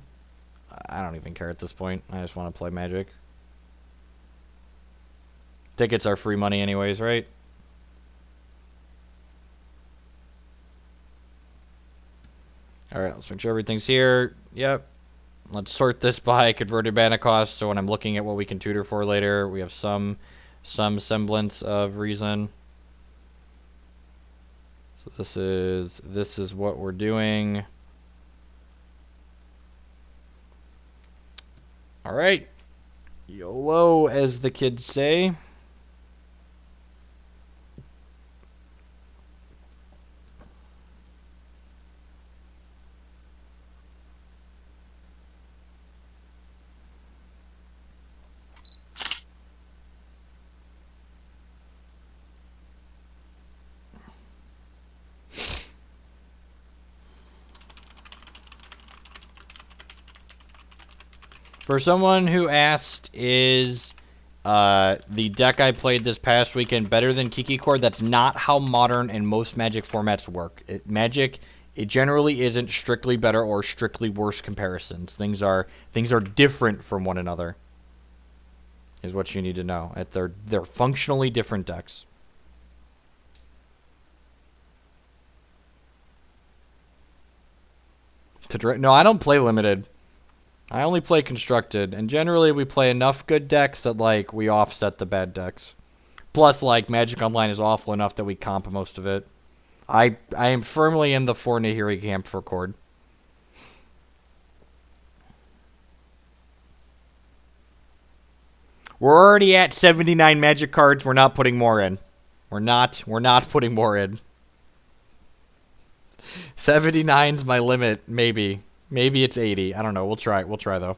[SPEAKER 1] I don't even care at this point. I just want to play Magic. Tickets are free money anyways, right? Alright, let's make sure everything's here. Yep. Let's sort this by converted mana cost, so when I'm looking at what we can tutor for later, we have some semblance of reason. So this is what we're doing. Alright. YOLO, as the kids say. For someone who asked, is the deck I played this past weekend better than Kiki Chord? That's not how Modern and most Magic formats work. Magic, it generally isn't strictly better or strictly worse comparisons. Things are different from one another, is what you need to know. They're functionally different decks. No, I don't play limited. I only play constructed, and generally we play enough good decks that, like, we offset the bad decks. Plus, like, Magic Online is awful enough that we comp most of it. I am firmly in the 4 Nahiri camp for Chord. We're already at 79 Magic cards. We're not putting more in. We're not putting more in. 79's my limit, maybe. Maybe it's 80. I don't know. We'll try though.